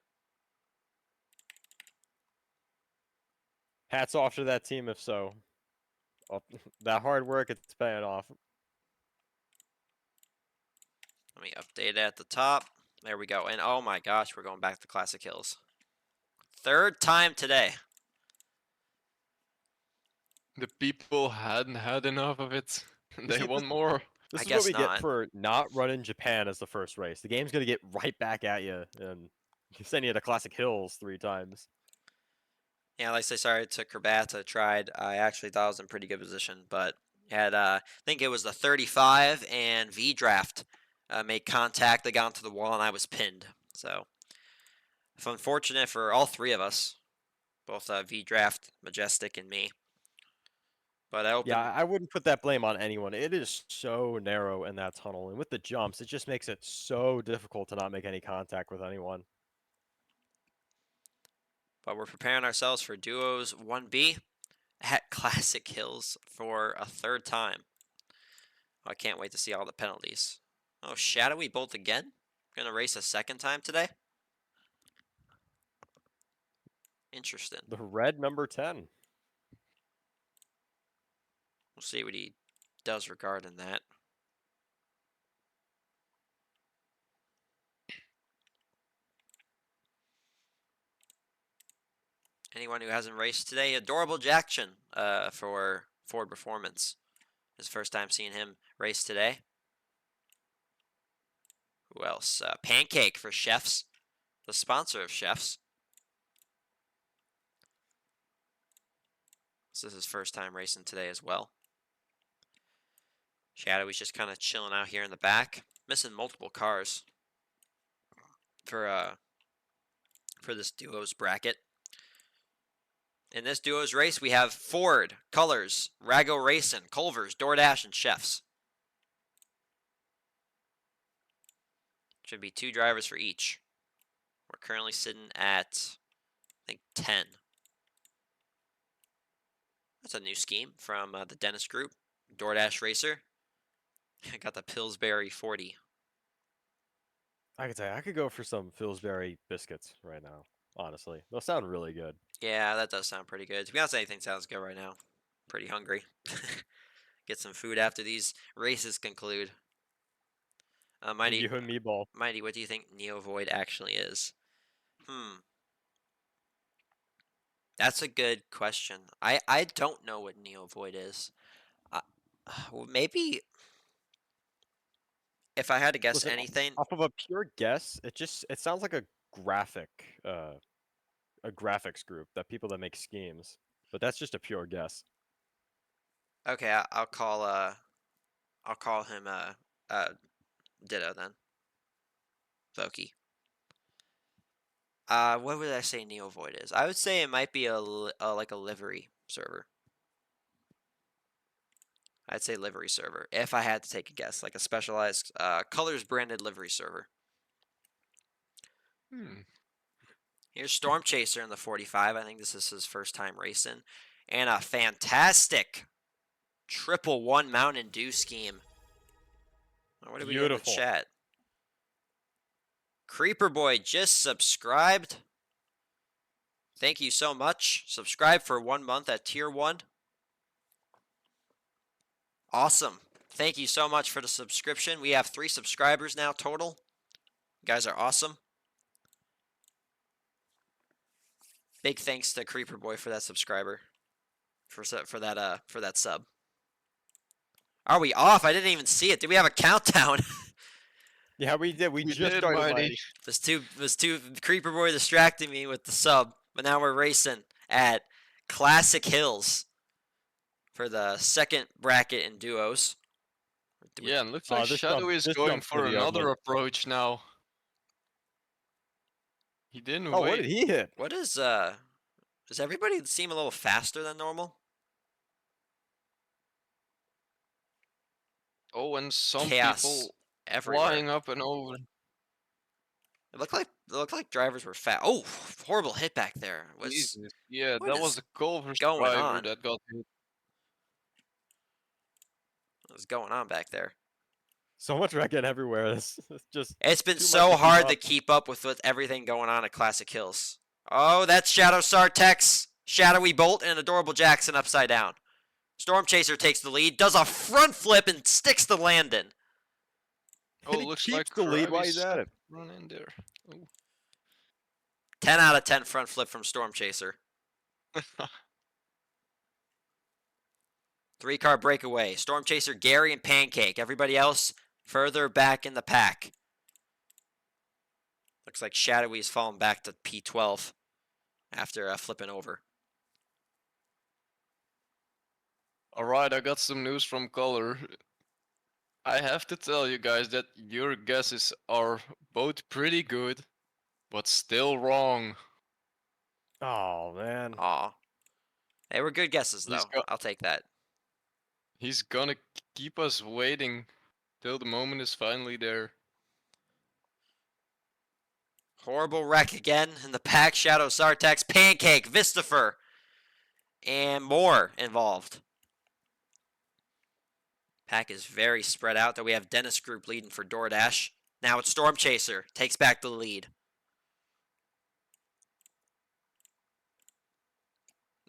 Hats off to that team if so. Oh, that hard work, it's paying off. Let me update it at the top. There we go. And oh my gosh, we're going back to Classic Hills. Third time today. The people hadn't had enough of it. They See, want more. This I is guess what we not. get for not running Japan as the first race. The game's gonna get right back at you and send you to Classic Hills 3 times. Yeah, like I say, sorry to Krbats. I tried. I actually thought I was in pretty good position, but had I think it was the 35 and V draft made contact. They got onto the wall and I was pinned. So, it's unfortunate for all three of us, both V draft, Majestic, and me. But I opened. Yeah, I wouldn't put that blame on anyone. It is so narrow in that tunnel, and with the jumps, it just makes it so difficult to not make any contact with anyone. But we're preparing ourselves for duos 1B at Classic Hills for a third time. I can't wait to see all the penalties. Oh, Shadowy Bolt again? Gonna race a second time today? Interesting. The red number 10. We'll see what he does regarding that. Anyone who hasn't raced today, Adorable Jackson for Ford Performance. His first time seeing him race today. Who else? Pancake for Chefs, the sponsor of Chefs. This is his first time racing today as well. Shadowy's just kind of chilling out here in the back, missing multiple cars for this duos bracket. In this duos race, we have Ford, Colors, Rago Racing, Culver's, DoorDash, and Chefs. Should be 2 drivers for each. We're currently sitting at, I think, 10. That's a new scheme from the Dennis Group, DoorDash Racer. I got the Pillsbury 40. I could say I could go for some Pillsbury biscuits right now. Honestly, they'll sound really good. Yeah, that does sound pretty good. To be honest, anything sounds good right now. Pretty hungry. Get some food after these races conclude. Mighty, You and me, ball. Mighty, what do you think Neo Void actually is? That's a good question. I don't know what Neo Void is. Well, maybe if I had to guess Listen, anything, off of a pure guess, it sounds like a graphics group that people that make schemes. But that's just a pure guess. okay, I'll call him Ditto then. Voki. What would I say Neo Void is? I would say it might be like a livery server. I'd say livery server if I had to take a guess, like a specialized colors branded livery server. Here's Storm Chaser in the 45. I think this is his first time racing, and a fantastic 111 Mountain Dew scheme. What do we do in the Beautiful. chat? Creeper Boy just subscribed. Thank you so much. Subscribe for 1 month at tier 1. Awesome. Thank you so much for the subscription. We have 3 subscribers now total. You guys are awesome. Big thanks to Creeper Boy for that subscriber. For that sub. Are we off? I didn't even see it. Did we have a countdown? Yeah, we did. We just did, started. Mighty. was too Creeper Boy distracting me with the sub. But now we're racing at Classic Hills for the second bracket in duos. Yeah, and looks like this Shadowy is this going jump's for pretty another ugly. approach now. He didn't Oh, what wait. did he hit? What is does everybody seem a little faster than normal? Oh, and some Chaos people everywhere. flying up and over. It looked like drivers were fast. Oh, horrible hit back there. Jesus. Yeah, what that was is a Culver's going driver on? that got hit. What's going on back there? So much wrecking everywhere. It's just. It's been too much so to keep hard up. to keep up with everything going on at Classic Hills. Oh, that's Shadow Sartex, Shadowy Bolt, and Adorable Jackson upside down. Storm Chaser takes the lead, does a front flip, and sticks the landing. Oh, And he looks keeps like the lead while Travis he's at it. run in there. Oh. 10 out of 10 front flip from Storm Chaser. 3-car breakaway. Storm Chaser, Gary, and Pancake. Everybody else further back in the pack. Looks like Shadowy's fallen back to P12 after flipping over. Alright, I got some news from Color. I have to tell you guys that your guesses are both pretty good, but still wrong. Oh man. Aw. They were good guesses, He's though. I'll take that. He's gonna keep us waiting till the moment is finally there. Horrible wreck again in the pack. Shadow Sartex, Pancake, Vistafer, and more involved. Pack is very spread out, though we have Dennis Group leading for DoorDash. Now it's Storm Chaser. Takes back the lead.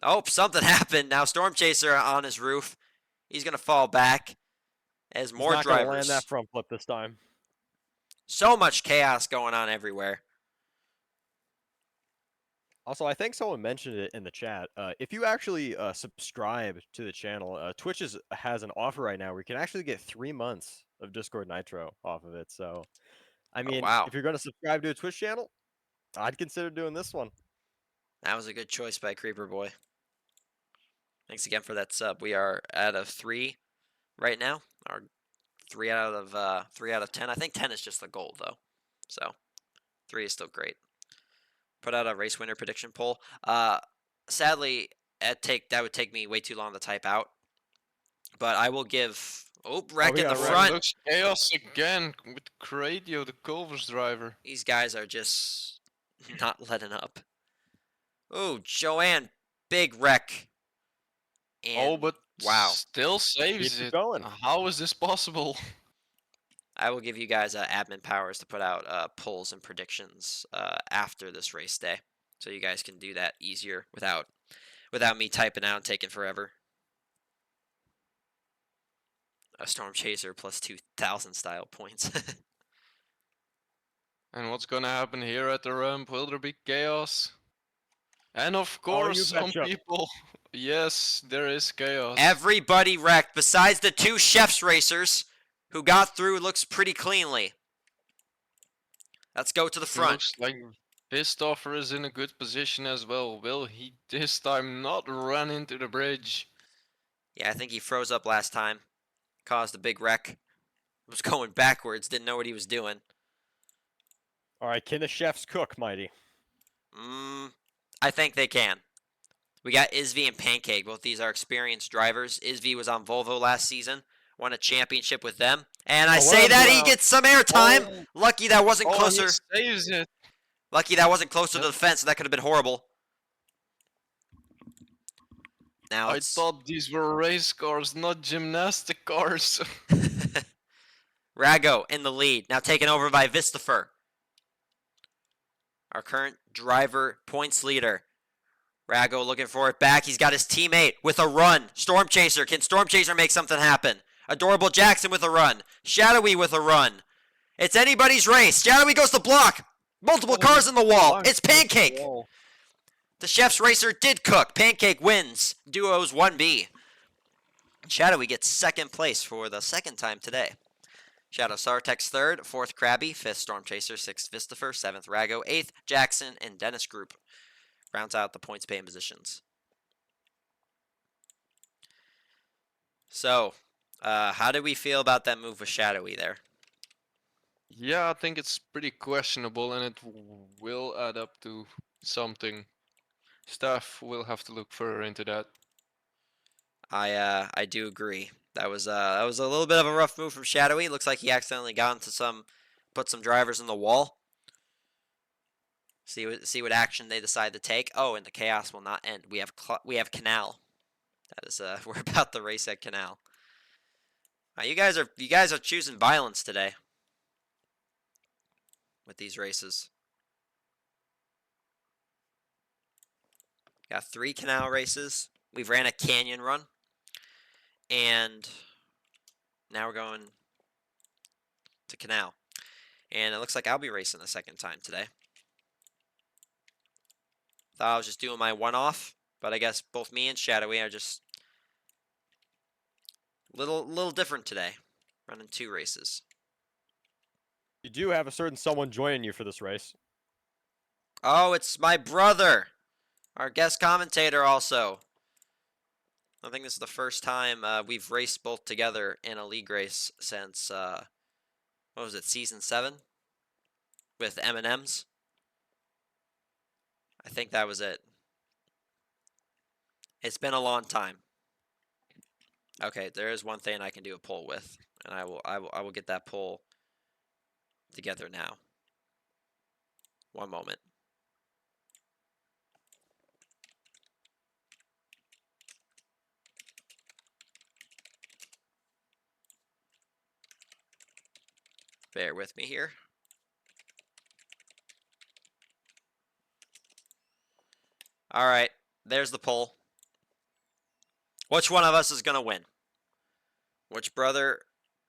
Oh, something happened. Now Storm Chaser on his roof. He's going to fall back as more He's not gonna land drivers. that front flip this time. So much chaos going on everywhere. Also, I think someone mentioned it in the chat. If you actually subscribe to the channel, Twitch has an offer right now where you can actually get 3 months of Discord Nitro off of it. So, I Oh mean, wow, if you're going to subscribe to a Twitch channel, I'd consider doing this one. that was a good choice by Creeper Boy. Thanks again for that sub. We are at a 3 right now. Our 3 out of 10. I think 10 is just the goal though. So 3 is still great. Put out a race winner prediction poll. Sadly, that would take me way too long to type out. But I will give. Oh, wreck we in the got Oh, wreck. front. looks chaos again with Cradio, the Culver's driver. These guys are just not letting up. Oh, Joanne, big wreck. Oh, And but wow, still saves Keeps it it. going. How is this possible? I will give you guys admin powers to put out polls and predictions after this race day, so you guys can do that easier without me typing out and taking forever. A Storm Chaser plus 2,000 style points. And what's gonna happen here at the ramp? Will there be chaos? And of Oh, you course, some betcha. people. Yes, there is chaos. Everybody wrecked besides the 2 chefs racers who got through. Looks pretty cleanly. Let's go to the front. Looks like Pistoffer is in a good position as well. Will he this time not run into the bridge? Yeah, I think he froze up last time. Caused a big wreck. Was going backwards. Didn't know what he was doing. All right, can the chefs cook, Mighty? I think they can. We got Isvi and Pancake. Both these are experienced drivers. Isvi was on Volvo last season. Won a championship with them. And I Oh, say what that he about- gets some airtime. Oh, Lucky that wasn't oh, closer. he saves it. Lucky that wasn't closer to That- the fence. That could have been horrible. Now I it's thought these were race cars, not gymnastic cars. Rago in the lead. Now taken over by Vistafer. Our current driver points leader. Rago looking for it back. He's got his teammate with a run. Storm Chaser. Can Storm Chaser make something happen? Adorable Jackson with a run. Shadowy with a run. It's anybody's race. Shadowy goes to block. Multiple cars in the wall. It's Pancake. The chef's racer did cook. Pancake wins. Duos 1B. Shadowy gets second place for the second time today. Shadow Sartex third, fourth Krabby, fifth Storm Chaser, sixth Vistafer, seventh Rago, eighth Jackson, and Dennis Group rounds out the points paying positions. So, how did we feel about that move with Shadowy there? Yeah, I think it's pretty questionable, and it will add up to something. Staff will have to look further into that. I do agree. That was a little bit of a rough move from Shadowy. Looks like he accidentally got into put some drivers in the wall. See what action they decide to take. Oh, and the chaos will not end. We have Canal. That is we're about to race at Canal. You guys are choosing violence today with these races. Got 3 Canal races. We've ran a Canyon run. And now we're going to Canal. And it looks like I'll be racing a second time today. Thought I was just doing my one-off, but I guess both me and Shadowy are just little different today. Running 2 races. You do have a certain someone joining you for this race. Oh, it's my brother. Our guest commentator also. I think this is the first time we've raced both together in a league race since, what was it, season 7? With M&M's. I think that was it. It's been a long time. Okay, there is one thing I can do a poll with, and I will get that poll together now. One moment. Bear with me here. All right, there's the poll. Which one of us is going to win? Which brother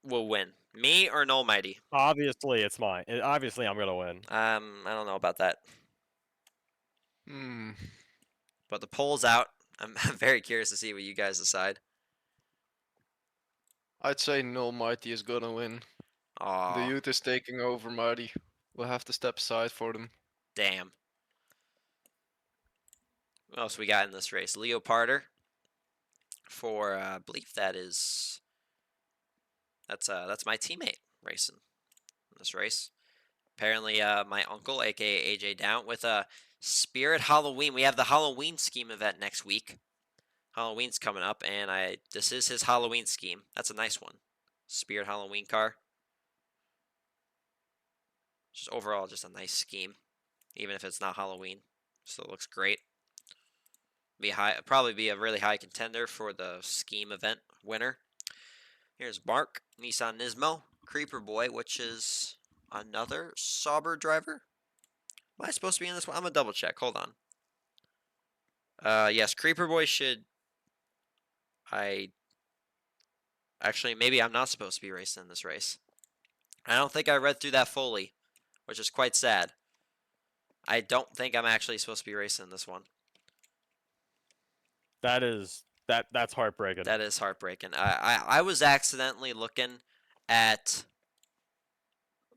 will win? Me or No Mighty? Obviously, it's mine. Obviously, I'm gonna win. I don't know about that. Hmm. But the poll's out. I'm very curious to see what you guys decide. I'd say no, Mighty is gonna win. The Aw, youth is taking over, Mighty. We'll have to step aside for them. damn. What else we got in this race? Leoparder for I believe that's my teammate racing in this race. Apparently, my uncle, aka AJ Down, with a Spirit Halloween. We have the Halloween scheme event next week. Halloween's coming up, and this is his Halloween scheme. That's a nice one. Spirit Halloween car. Just overall, just a nice scheme, even if it's not Halloween. Still looks great. Probably be a really high contender for the scheme event winner. Here's Mark, Nissan Nismo, Creeper Boy, which is another Sauber driver. Am I supposed to be in this one? I'm gonna double check. Hold on. Yes, Creeper Boy should. Actually, maybe I'm not supposed to be racing in this race. I don't think I read through that fully, which is quite sad. I don't think I'm actually supposed to be racing in this one. That's heartbreaking. That is heartbreaking. I was accidentally looking at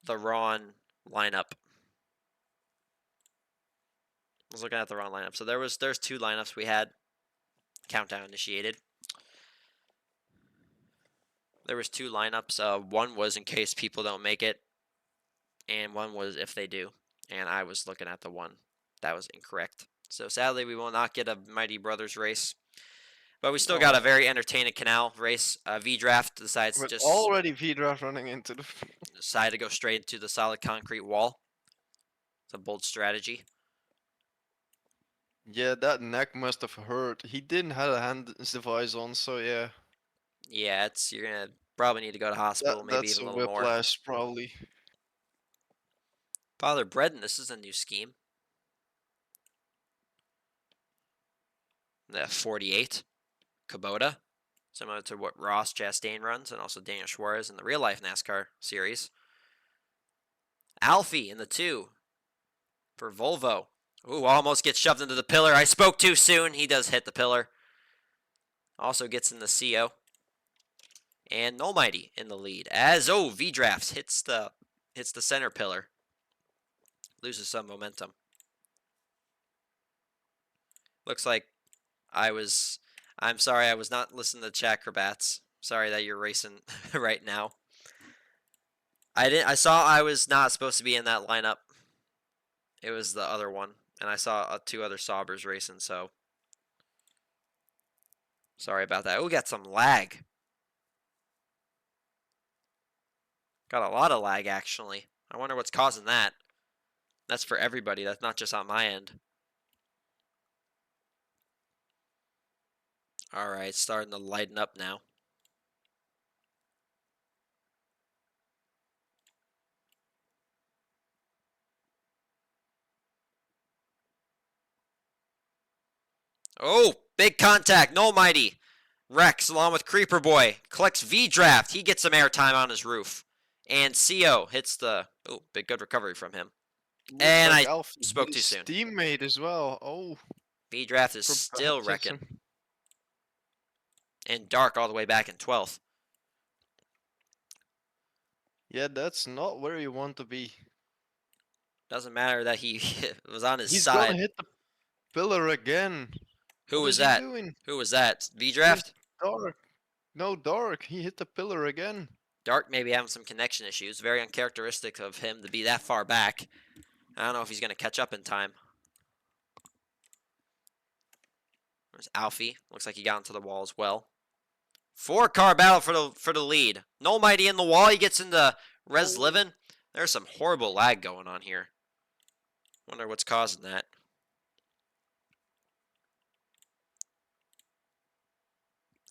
the wrong lineup. I was looking at the wrong lineup. So there's 2 lineups we had. Countdown initiated. There was 2 lineups. One was in case people don't make it, and one was if they do. And I was looking at the one that was incorrect. So sadly, we will not get a Mighty Brothers race. But we still got a very entertaining canal race. V-Draft decides to But already V-Draft running into the... decide to go straight into the solid concrete wall. It's a bold strategy. Yeah, that neck must have hurt. He didn't have a hand device on, so yeah. Yeah, you're gonna probably need to go to hospital, maybe That's even a a little more. whiplash, probably. Father Bread, this is a new scheme. The 48, Kubota, similar to what Ross Chastain runs, and also Daniel Suarez in the real life NASCAR series. Alfie in the 2 for Volvo. Ooh, almost gets shoved into the pillar. I spoke too soon. He does hit the pillar. Also gets in the CO. And Nolmighty in the lead. As V-Drafts hits the center pillar. Loses some momentum. Looks like I'm sorry I was not listening to Chacrobats. Sorry that you're racing right now. I saw I was not supposed to be in that lineup. It was the other one. And I saw 2 other Saubers racing, so sorry about that. Oh, we got some lag. Got a lot of lag, actually. I wonder what's causing that. That's for everybody. That's not just on my end. All right, starting to lighten up now. Oh, big contact. Nolmighty. Rex, along with Creeper Boy, collects V-Draft. He gets some airtime on his roof. And CO hits the... Oh, big good recovery from him. Looks And like I Alfie spoke hit too his soon. Teammate as well. Oh, V-Draft is for still baptism. wrecking. And Dark all the way back in 12th. Yeah, that's not where you want to be. Doesn't matter that he was on his He's side. gonna hit the pillar again. Who What was is he that? doing? Who was that? V-Draft? Dark. No, Dark. He hit the pillar again. Dark maybe having some connection issues. Very uncharacteristic of him to be that far back. I don't know if he's going to catch up in time. There's Alfie. Looks like he got into the wall as well. 4-car battle for the lead. Nolmighty in the wall. He gets into Res Livin. There's some horrible lag going on here. Wonder what's causing that.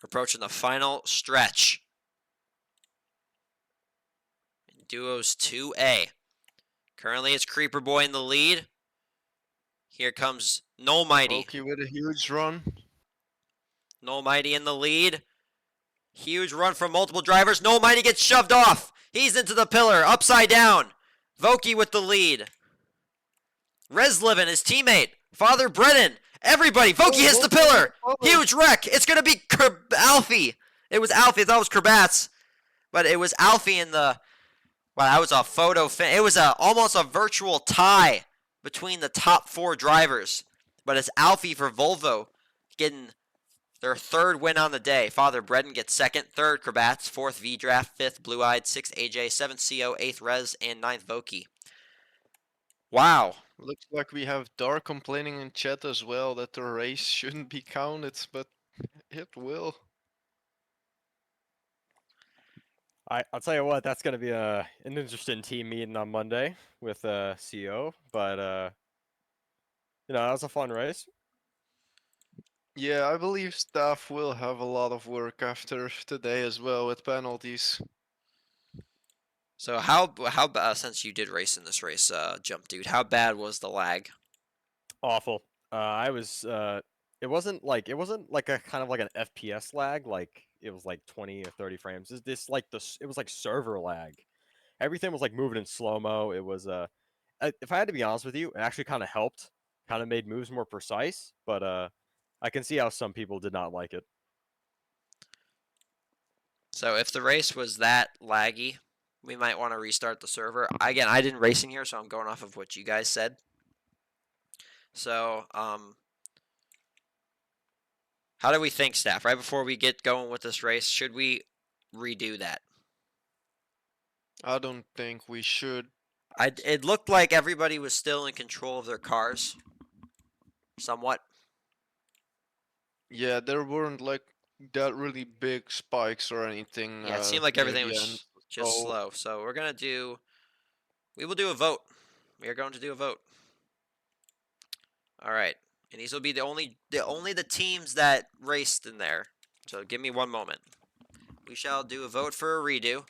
Approaching the final stretch. Duos 2A. Currently it's Creeper Boy in the lead. Here comes Nolmighty. Loki with a huge run. Nolmighty in the lead. Huge run from multiple drivers. Nolmighty gets shoved off. He's into the pillar. Upside down. Voki with the lead. Reslivin, his teammate, Father Brennan. Everybody, Voki hits the pillar. Oh, Huge wreck. It's gonna be Alfie. It was Alfie. I thought it was Krbats, but it was Alfie in the. Wow, that was a photo. It was almost a virtual tie between the top 4 drivers. But it's Alfie for Volvo getting their 3rd win on the day. Father Bredden gets 2nd, 3rd Krbats, 4th V-Draft, 5th Blue Eyed, 6th AJ, 7th CO, 8th Rez, and 9th Voki. Wow. looks like we have Dark complaining in chat as well that the race shouldn't be counted, but it will. I'll tell you what, that's gonna be an interesting team meeting on Monday with CO, but that was a fun race. Yeah, I believe staff will have a lot of work after today as well with penalties. So how since you did race in this race, Jump Dude, how bad was the lag? Awful. I was it wasn't like a kind of like an FPS lag, like it was like 20 or 30 frames. This like it was like server lag. Everything was like moving in slow-mo. It was if I had to be honest with you, it actually kind of helped, kind of made moves more precise, but I can see how some people did not like it. So if the race was that laggy, we might want to restart the server. Again, I didn't race in here, so I'm going off of what you guys said. So, how do we think, staff? Right before we get going with this race, should we redo that? I don't think we should. It looked like everybody was still in control of their cars, somewhat. Yeah, there weren't like that really big spikes or anything Yeah, it seemed like near everything the end. was just So slow. So we will do a vote. We are going to do a vote. All right, and these will be the only the teams that raced in there. So give me one moment. We shall do a vote for a redo.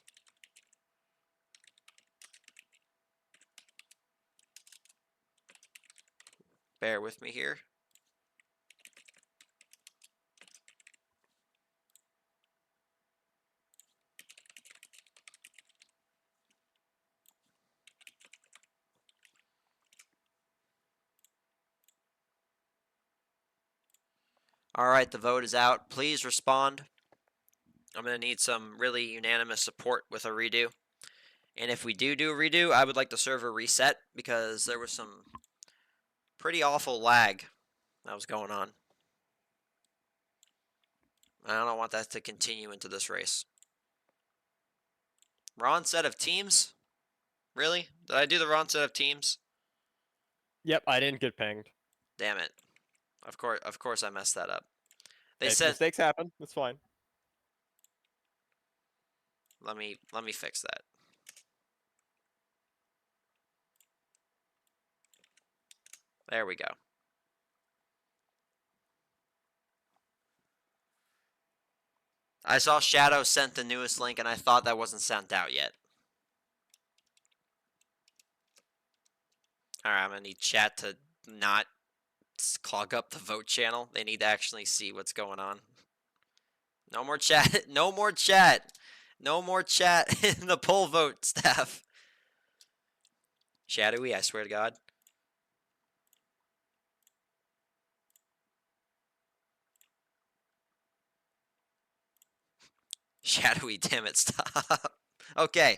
Bear with me here. All right, the vote is out. Please respond. I'm going to need some really unanimous support with a redo. And if we do a redo, I would like the server reset because there was some pretty awful lag that was going on. I don't want that to continue into this race. Wrong set of teams? Really? Did I do the wrong set of teams? Yep, I didn't get pinged. Damn it. Of course I messed that up. They Hey, said mistakes happen. That's fine. let me fix that. There we go. I saw Shadow sent the newest link and I thought that wasn't sent out yet. Alright, I'm gonna need chat to not clog up the vote channel. They need to actually see what's going on. No more chat. No more chat. No more chat in the poll vote, staff. Shadowy, I swear to God. Shadowy, damn it, stop. Okay.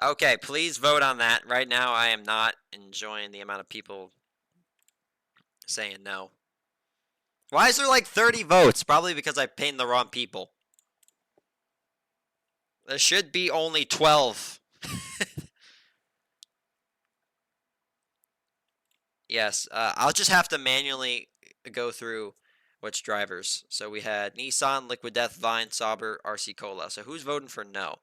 Okay, please vote on that. Right now, I am not enjoying the amount of people saying no. Why is there like 30 votes? Probably because I pinned the wrong people. There should be only 12. Yes, I'll just have to manually go through which drivers. So we had Nissan, Liquid Death, Vine, Sauber, RC Cola. So who's voting for no?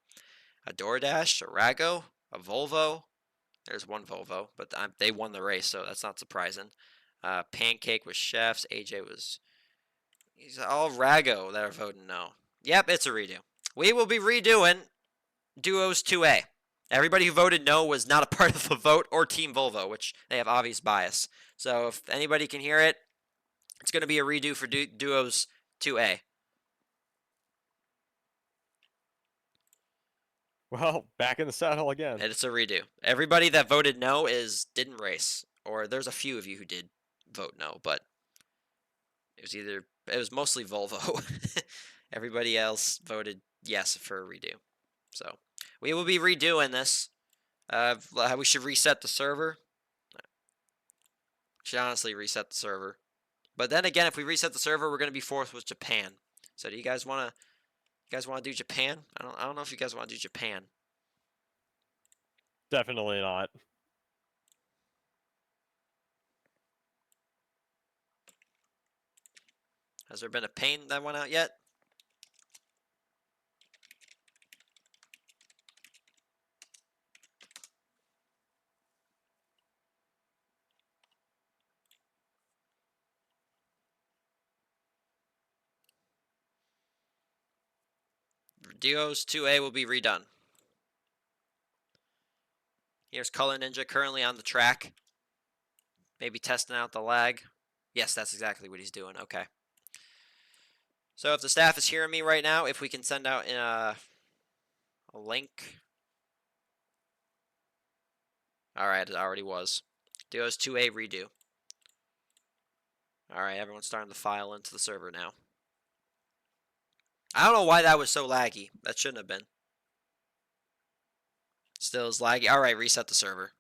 A DoorDash, a Rago, a Volvo. There's one Volvo, but they won the race, so that's not surprising. Pancake was Chefs. AJ was. He's all Rago that are voting no. Yep, it's a redo. We will be redoing Duos 2A. Everybody who voted no was not a part of the vote or Team Volvo, which they have obvious bias. So if anybody can hear it, it's going to be a redo for Duos 2A. Well, back in the saddle again. And it's a redo. Everybody that voted no didn't race or there's a few of you who did vote no, but it was mostly Volvo. Everybody else voted yes for a redo. So we will be redoing this. We should reset the server. Should honestly reset the server. But then again, if we reset the server, we're gonna be fourth with Japan. So do you guys wanna do Japan? I don't know if you guys want to do Japan. Definitely not. Has there been a paint that went out yet? Duos 2A will be redone. Here's Color Ninja currently on the track. Maybe testing out the lag. Yes, that's exactly what he's doing. Okay. So if the staff is hearing me right now, if we can send out a link. Alright, it already was. Duos 2A redo. Alright, everyone's starting to file into the server now. I don't know why that was so laggy. That shouldn't have been. Still is laggy. Alright, reset the server.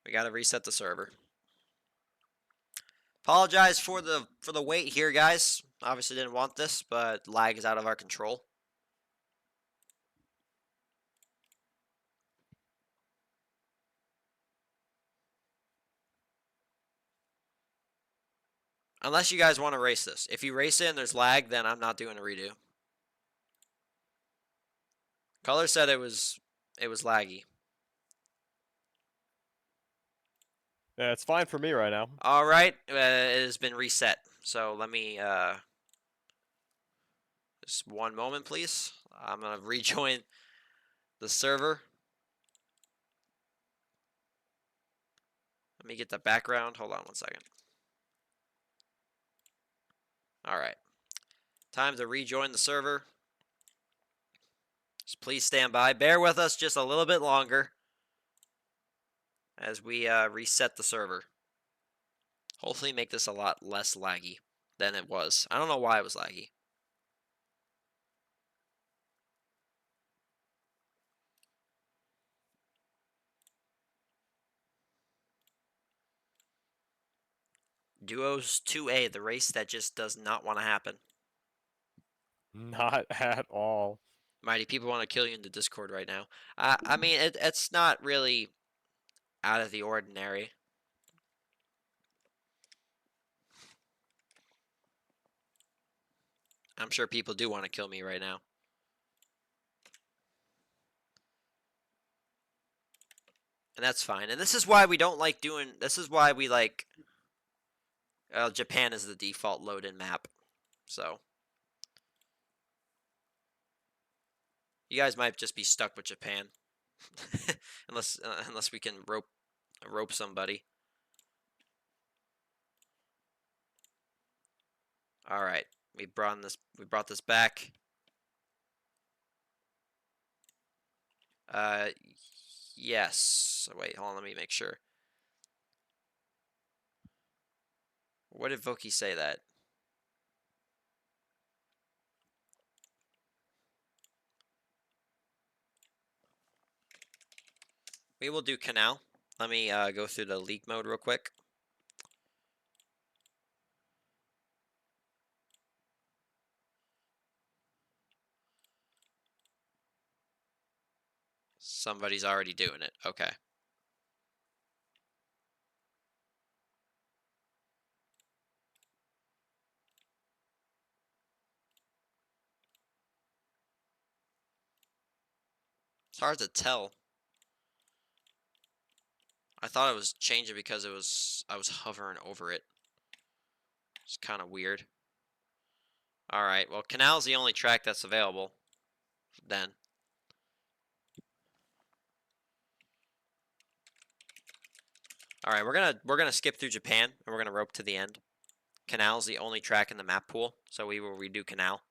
We gotta reset the server. Apologize for the wait here, guys. Obviously didn't want this, but lag is out of our control. Unless you guys want to race this. If you race it and there's lag, then I'm not doing a redo. Color said it was laggy. Yeah, it's fine for me right now. All right, it has been reset. So let me just one moment, please. I'm gonna rejoin the server. Let me get the background. Hold on one second. All right, time to rejoin the server. Just please stand by. Bear with us just a little bit longer as we reset the server. Hopefully make this a lot less laggy than it was. I don't know why it was laggy. Duos 2A, the race that just does not want to happen. Not at all. Mighty, people want to kill you in the Discord right now. I mean, it's not really out of the ordinary. I'm sure people do want to kill me right now. And that's fine. And this is why we don't like doing... This is why we like... Japan is the default load-in map. So... You guys might just be stuck with Japan. unless we can rope somebody. All right. We brought this back. Yes. Wait, hold on, let me make sure. What did Voki say that? We will do canal. Let me go through the league mode real quick. Somebody's already doing it. Okay. It's hard to tell. I thought it was changing because I was hovering over it. It's kind of weird. All right. Well, canal's the only track that's available. Then. All right, we're gonna skip through Japan and we're gonna rope to the end. Canal's the only track in the map pool, so we will redo canal.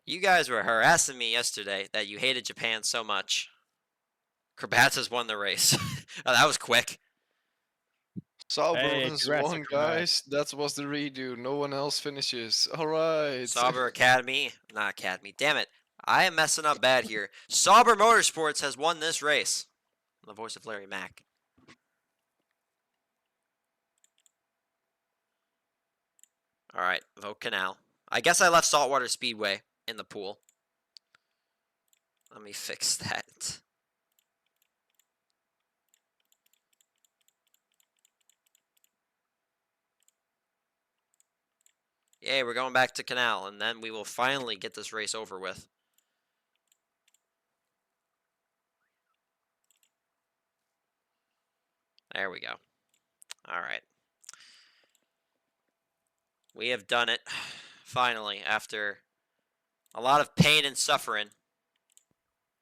You guys were harassing me yesterday that you hated Japan so much. Kravats has won the race. Oh, that was quick. Sauber Hey, has congrats to won, Kravats. guys. That was the redo. No one else finishes. All right. Sauber Academy. Not Academy. Damn it. I am messing up bad here. Sauber Motorsports has won this race. The voice of Larry Mack. All right, vote Canal. I guess I left Saltwater Speedway in the pool. Let me fix that. Yay, we're going back to Canal, and then we will finally get this race over with. There we go. All right. We have done it, finally, after a lot of pain and suffering.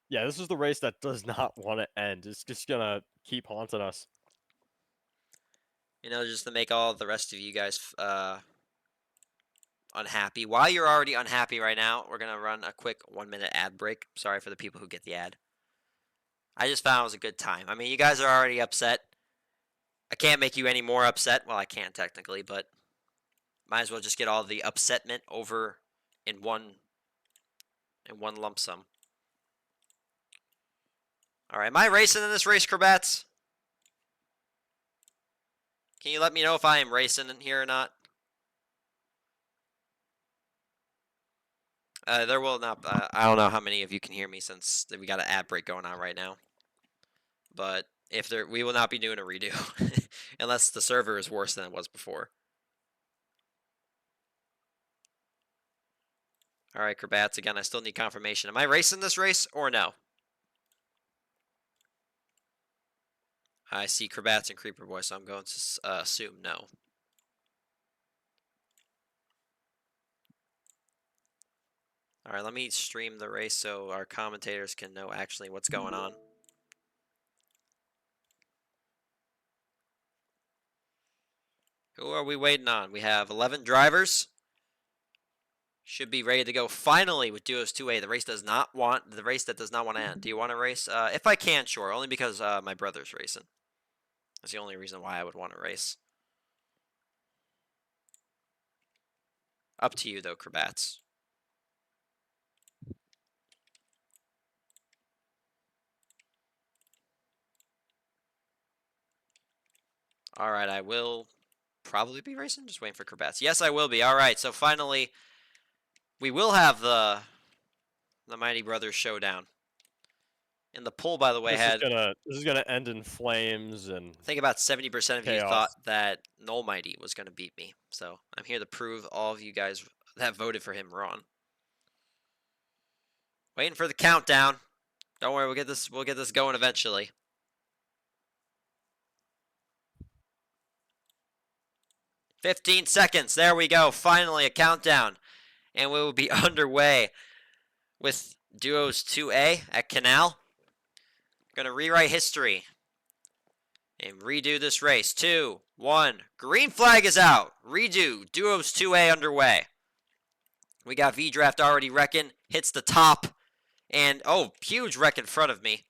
Yeah, this is the race that does not want to end. It's just gonna keep haunting us. You know, just to make all the rest of you guys unhappy. While you're already unhappy right now, we're going to run a quick 1-minute ad break. Sorry for the people who get the ad. I just found it was a good time. I mean, you guys are already upset. I can't make you any more upset. Well, I can technically, but might as well just get all the upsetment over in one lump sum. All right, am I racing in this race, Kravats? Can you let me know if I am racing in here or not? There will not. I don't know how many of you can hear me since we got an ad break going on right now. But if there, we will not be doing a redo unless the server is worse than it was before. All right, Kravats, again, I still need confirmation. Am I racing this race or no? I see Kravats and Creeper Boy, so I'm going to assume no. All right, let me stream the race so our commentators can know actually what's going on. Who are we waiting on? We have 11 drivers. Should be ready to go finally with Duos 2A. The race that does not want to end. Do you want to race? If I can, sure. Only because my brother's racing. That's the only reason why I would want to race. Up to you though, Kravats. All right, I will probably be racing. Just waiting for Kravats. Yes, I will be. All right, so finally, we will have the Mighty Brothers showdown. And the poll, by the way, This is gonna end in flames and I think about 70% of you chaos. thought that Null Mighty was going to beat me. So I'm here to prove all of you guys that voted for him wrong. Waiting for the countdown. Don't worry, we'll get this going eventually. "15 seconds. There we go. Finally, a countdown. And we will be underway with Duos 2A at Canal. Gonna rewrite history and redo this race. 2, 1. Green flag is out. Redo. Duos 2A underway. We got V-Draft already wrecking. Hits the top. And, oh, huge wreck in front of me.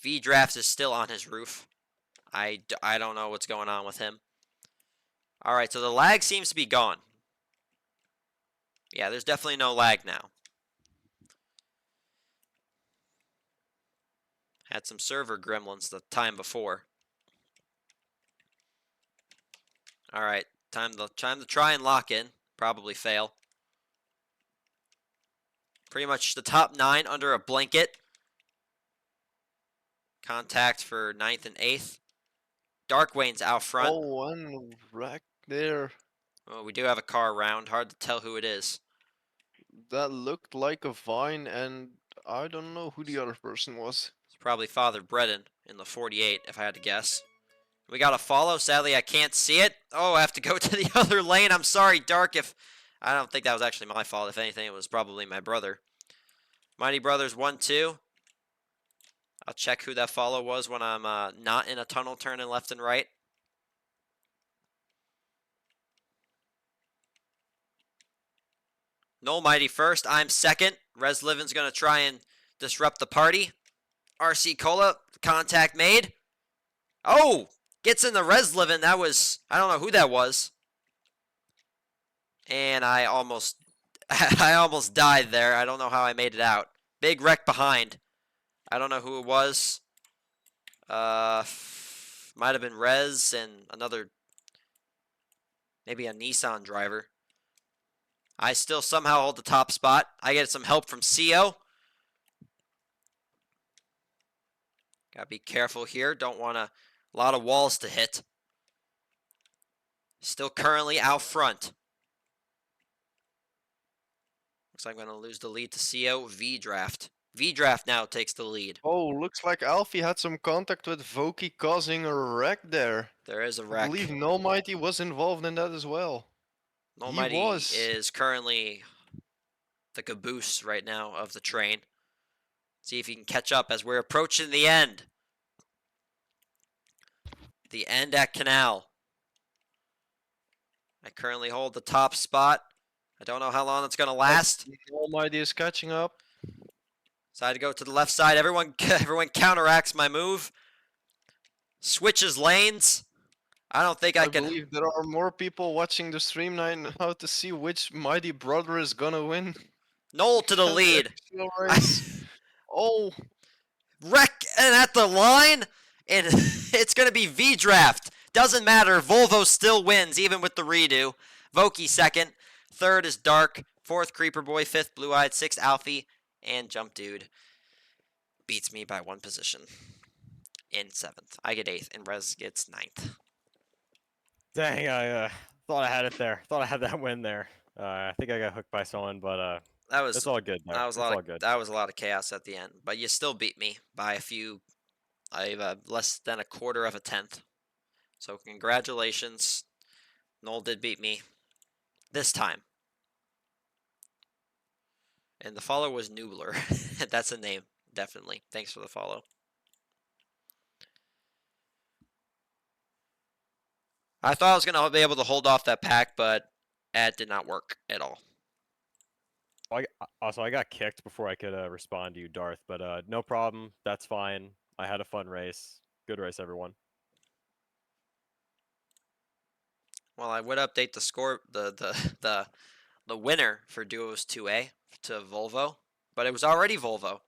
V-Draft is still on his roof. I don't know what's going on with him. All right, so the lag seems to be gone. Yeah, there's definitely no lag now. Had some server gremlins the time before. All right, time to try and lock in. Probably fail. Pretty much the top 9 under a blanket. Contact for 9th and 8th. Darkwayne's out front. Oh, one wreck there. Oh, we do have a car around. Hard to tell who it is. That looked like a vine, and I don't know who the other person was. It's probably Father Breden in the 48, if I had to guess. We got a follow. Sadly, I can't see it. Oh, I have to go to the other lane. I'm sorry, Dark, if... I don't think that was actually my fault. If anything, it was probably my brother. Mighty Brothers 1-2. I'll check who that follow was when I'm not in a tunnel turning left and right. Noel Mighty first. I'm second. Reslivin's going to try and disrupt the party. RC Cola, contact made. Oh, gets in the Reslivin. That was, I don't know who that was. And I almost I almost died there. I don't know how I made it out. Big wreck behind. I don't know who it was. Might have been Rez and another, maybe a Nissan driver. I still somehow hold the top spot. I get some help from CO. Gotta be careful here. Don't want a lot of walls to hit. Still currently out front. Looks like I'm going to lose the lead to CO. V-Draft. V-Draft now takes the lead. Oh, looks like Alfie had some contact with Voki causing a wreck there. There is a I wreck. believe No Mighty was involved in that as well. Almighty was. is currently the caboose right now of the train. See if he can catch up as we're approaching the end. The end at Canal. I currently hold the top spot. I don't know how long it's going to last. No Mighty is catching up. Decide to go to the left side. Everyone counteracts my move. Switches lanes. I don't think I can. believe there are more people watching the stream now to see which Mighty brother is gonna win. Noel to the lead. Oh, Wreck and at the line. And it's going to be V-Draft. Doesn't matter. Volvo still wins, even with the redo. Voki second. Third is Dark. Fourth, Creeper Boy. Fifth, Blue Eyed. Sixth, Alfie. And Jump Dude beats me by one position. In seventh. I get eighth, and Rez gets ninth. Dang, I thought I had it there. Thought I had that win there. I think I got hooked by someone, but That was it's all good. Now. that was It's all good. that was a lot of chaos at the end, but you still beat me by a few. I have less than a quarter of a tenth. So congratulations. Noel did beat me this time. And the follow was Noobler. That's a name, definitely. Thanks for the follow. I thought I was going to be able to hold off that pack, but it did not work at all. Also, I got kicked before I could respond to you, Darth, but no problem. That's fine. I had a fun race. Good race, everyone. Well, I would update the score, the winner for Duos 2A to Volvo, but it was already Volvo.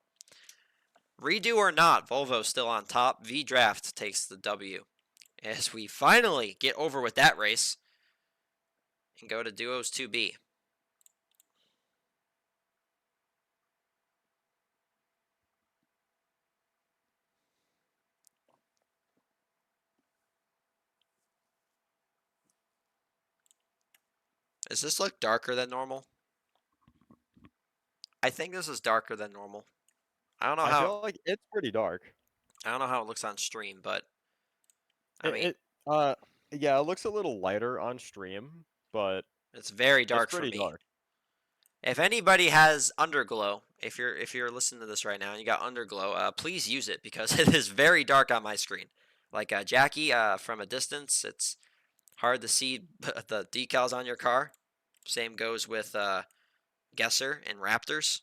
Redo or not, Volvo's still on top. V-Draft takes the W. As we finally get over with that race and go to Duos 2B. Does this look darker than normal? I think this is darker than normal. I don't know I how. feel like it's pretty dark. I don't know how it looks on stream, but I mean, Yeah, it looks a little lighter on stream, but it's very dark it's for pretty me. dark. If anybody has Underglow, if you're listening to this right now and you got Underglow, please use it because it is very dark on my screen. Like Jackie, from a distance, it's hard to see the decals on your car. Same goes with Guesser and Raptors.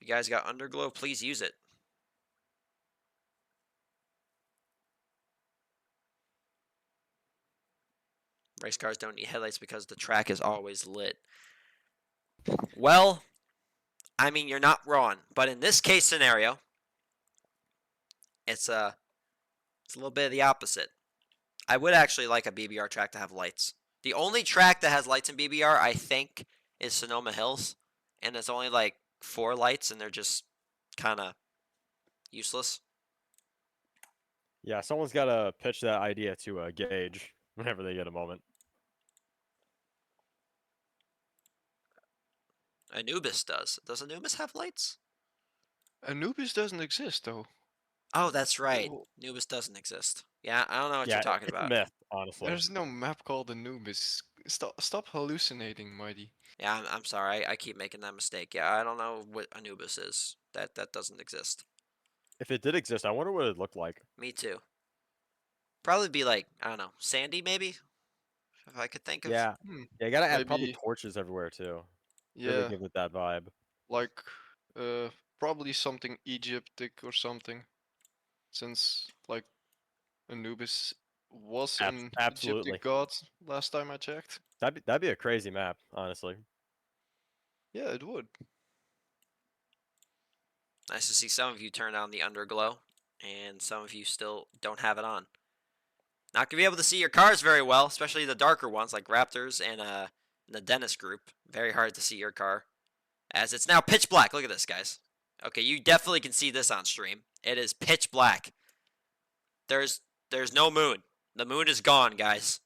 If you guys got Underglow, please use it. Race cars don't need headlights because the track is always lit. Well, I mean, you're not wrong, but in this case scenario, it's a little bit of the opposite. I would actually like a BBR track to have lights. The only track that has lights in BBR, I think, is Sonoma Hills, and it's only like 4 lights, and they're just kind of useless. Yeah, someone's got to pitch that idea to Gage whenever they get a moment. Anubis does. Does Anubis have lights? Anubis doesn't exist though. Oh, that's right. Oh, Anubis doesn't exist. Yeah, I don't know what Yeah, you're talking it's a about. myth, honestly. There's no map called Anubis. Stop hallucinating, Mighty. Yeah, I'm sorry. I keep making that mistake. Yeah, I don't know what Anubis is. That doesn't exist. If it did exist, I wonder what it looked like. Me too. Probably be like, I don't know, Sandy maybe? if I could think of. Yeah. Hmm. Yeah, you gotta add probably Maybe, torches everywhere too. Really yeah, give it that vibe. like probably something Egyptic or something, since like Anubis was an Egyptic Absolutely. god last time I checked. That'd be a crazy map, honestly. Yeah, it would. Nice to see some of you turn on the underglow, and some of you still don't have it on. Not gonna be able to see your cars very well, especially the darker ones like Raptors and the Dennis group. Very hard to see your car, as it's now pitch black. Look at this, guys. Okay, you definitely can see this on stream. It is pitch black. There's no moon. The moon is gone, guys.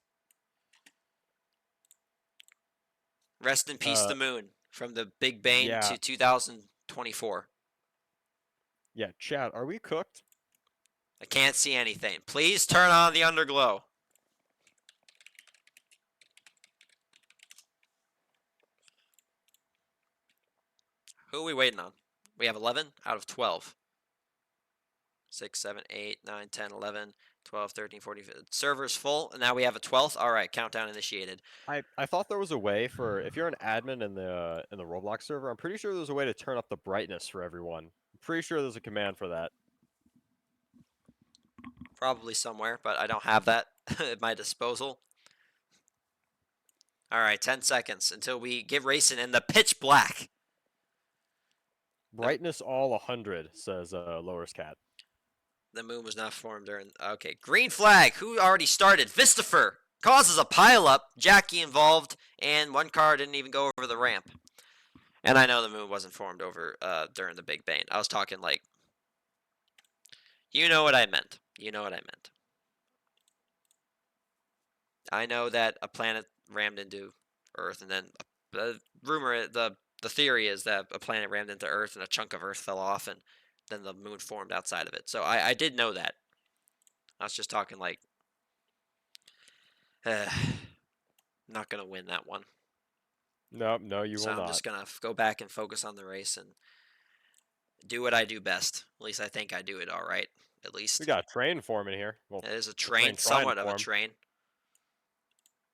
Rest in peace, the moon, from the Big Bang Yeah. to 2024. Yeah, chat, are we cooked? I can't see anything. Please turn on the underglow. Who are we waiting on? We have 11 out of 12. 6, 7, 8, 9, 10, 11, 12, 13, 14. Server's full, and now we have a 12th. All right, countdown initiated. I thought there was a way for if you're an admin in the Roblox server, I'm pretty sure there's a way to turn up the brightness for everyone. I'm pretty sure there's a command for that. Probably somewhere, but I don't have that at my disposal. All right, 10 seconds until we get racing in the pitch black. Brightness all 100, says Lowers Cat. The moon was not formed during. Okay, green flag. Who already started? Vistifer causes a pileup. Jackie involved, and one car didn't even go over the ramp. And I know the moon wasn't formed over during the Big Bang. I was talking like, you know what I meant. You know what I meant. I know that a planet rammed into Earth, and then the the theory is that a planet rammed into Earth, and a chunk of Earth fell off, and then the moon formed outside of it. So I did know that. I was just talking like, not gonna win that one. No, you So will I'm not. just gonna go back and focus on the race and do what I do best. At least I think I do it all right. At least We got a train forming here. Well, it is a train train, trying to somewhat of a form. train.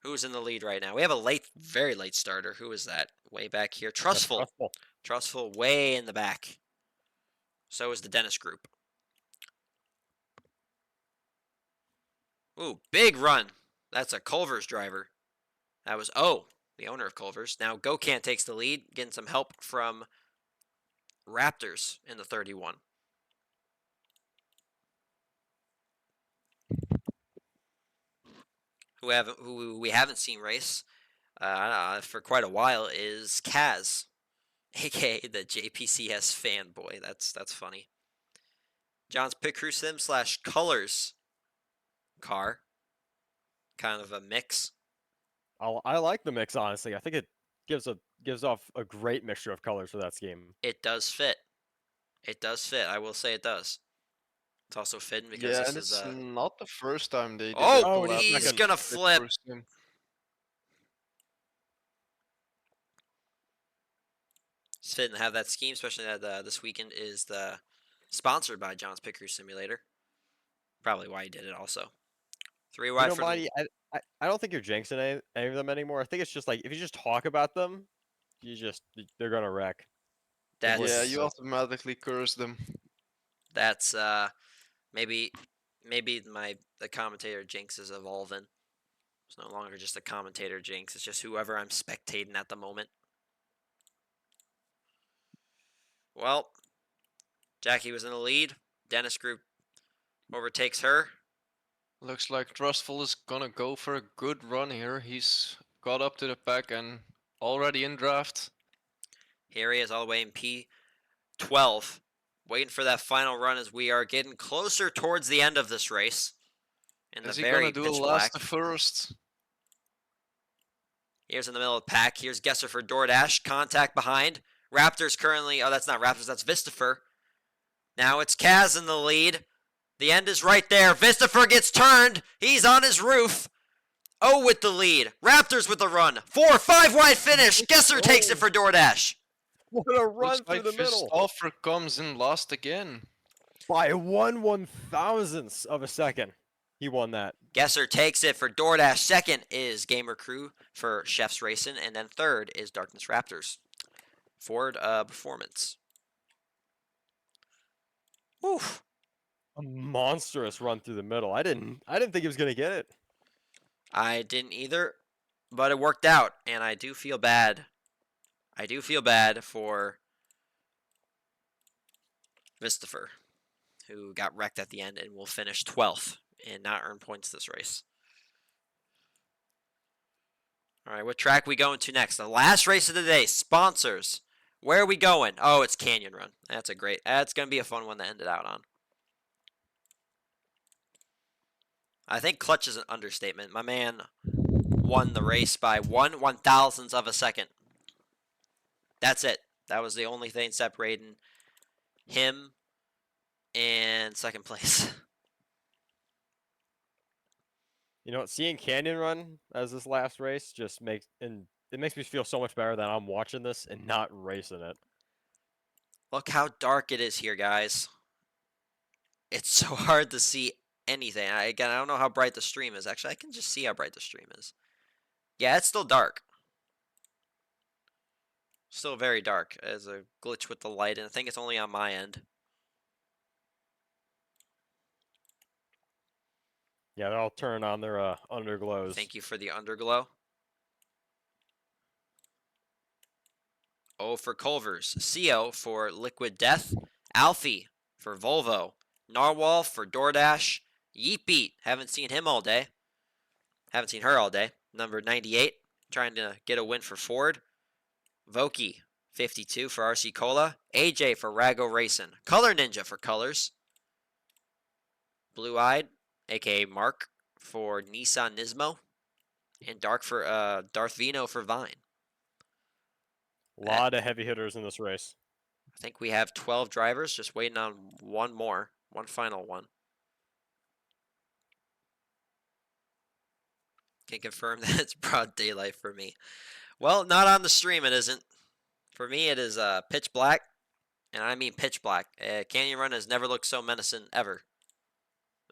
Who's in the lead right now? We have a very late starter. Who is that? Way back here. That's Trustful. trustful. Trustful way in the back. So is the Dennis group. Ooh, big run. That's a Culver's driver. That was the owner of Culver's. Now GoCan takes the lead, getting some help from Raptors in the 31. Who we haven't seen race for quite a while is Kaz, aka the JPCS fanboy. That's funny. John's Pit Crew Sim / Colors car, kind of a mix. I like the mix, honestly. I think it gives off a great mixture of colors for that scheme. It does fit. It does fit. I will say it does. It's also fitting because Yeah, this and is it's not the first time they did Oh, it. Oh, The and last he's time he's they gonna did it flip. first time. It's fitting to have that scheme, especially that this weekend is sponsored by John's Pit Crew Simulator. Probably why he did it also. 3 You wide know, for Monty, I don't think you're jinxing any of them anymore. I think it's just like if you just talk about them, they're gonna wreck. that's Yeah, you automatically curse them. that's maybe the commentator jinx is evolving. It's no longer just a commentator jinx. It's just whoever I'm spectating at the moment. Well, Jackie was in the lead. Dennis Group overtakes her. Looks like Trustful is gonna go for a good run here. He's got up to the pack and already in draft. Here he is all the way in P12. Waiting for that final run as we are getting closer towards the end of this race. In the Is he very gonna do a pitch last black. to first? Here's in the middle of the pack. Here's Gesser for DoorDash. Contact behind. Raptors currently. Oh, that's not Raptors. That's Vistifer. Now it's Kaz in the lead. The end is right there. Vistifer gets turned. He's on his roof. Oh, with the lead. Raptors with the run. 4-5 wide finish. Gesser takes it for DoorDash. What a run Looks through like the middle Christopher comes in last again. by 1/1000th of a second. He won that. Gesser takes it for DoorDash. Second is Gamer Crew for Chefs Racing. And then third is Darkness Raptors. Ford Performance. Oof. A monstrous run through the middle. I didn't think he was gonna get it. I didn't either, but it worked out, and I do feel bad. I do feel bad for Vistafer, who got wrecked at the end and will finish 12th and not earn points this race. All right, what track we going to next? The last race of the day. Sponsors. Where are we going? Oh, it's Canyon Run. That's going to be a fun one to end it out on. I think clutch is an understatement. My man won the race by 1/1000th of a second. That's it. That was the only thing separating him and second place. You know, seeing Canyon Run as this last race just makes me feel so much better that I'm watching this and not racing it. Look how dark it is here, guys. It's so hard to see anything. I don't know how bright the stream is. Actually, I can just see how bright the stream is. Yeah, it's still dark. Still very dark. There's a glitch with the light, and I think it's only on my end. Yeah, they're all turning on their underglows. Thank you for the underglow. O for Culvers. CO for Liquid Death. Alfie for Volvo. Narwhal for DoorDash. Yeet haven't seen him all day. Haven't seen her all day. Number 98. Trying to get a win for Ford. Voki 52 for RC Cola. AJ for Rago Racing. Color Ninja for Colors. Blue Eyed, aka Mark, for Nissan Nismo. And Dark for Darth Vino for Vine. A lot of heavy hitters in this race. I think we have 12 drivers, just waiting on one final one. Can confirm that it's broad daylight for me. Well, not on the stream, it isn't. For me, it is pitch black, and I mean pitch black. Canyon Run has never looked so menacing ever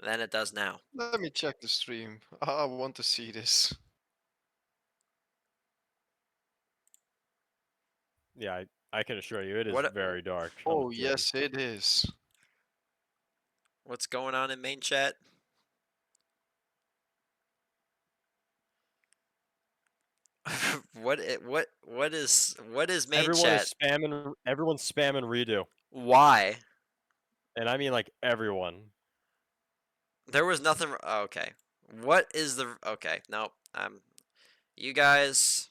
than it does now. Let me check the stream. I want to see this. Yeah, I can assure you, it is What- very dark. on Oh, the field. yes, it is. What's going on in main chat? What is main chat? Everyone's spamming redo. Why? And I mean like everyone. There was nothing. Oh, okay. What is the? Okay, nope. You guys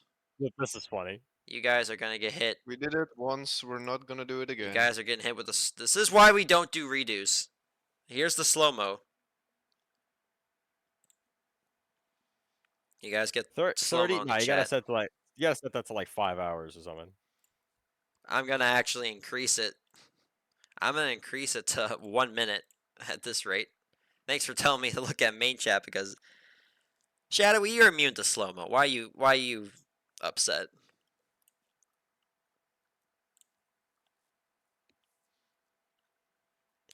This is funny. are gonna get hit. We did it once, we're not gonna do it again. You guys are getting hit with this. This is why we don't do redos. Here's the slow-mo. You guys get 30. slow-mo in the No, you gotta chat. set that to like 5 hours or something. I'm gonna actually increase it. I'm gonna increase it to 1 minute at this rate. Thanks for telling me to look at main chat because Shadowy, you're immune to slow-mo. Why are you upset?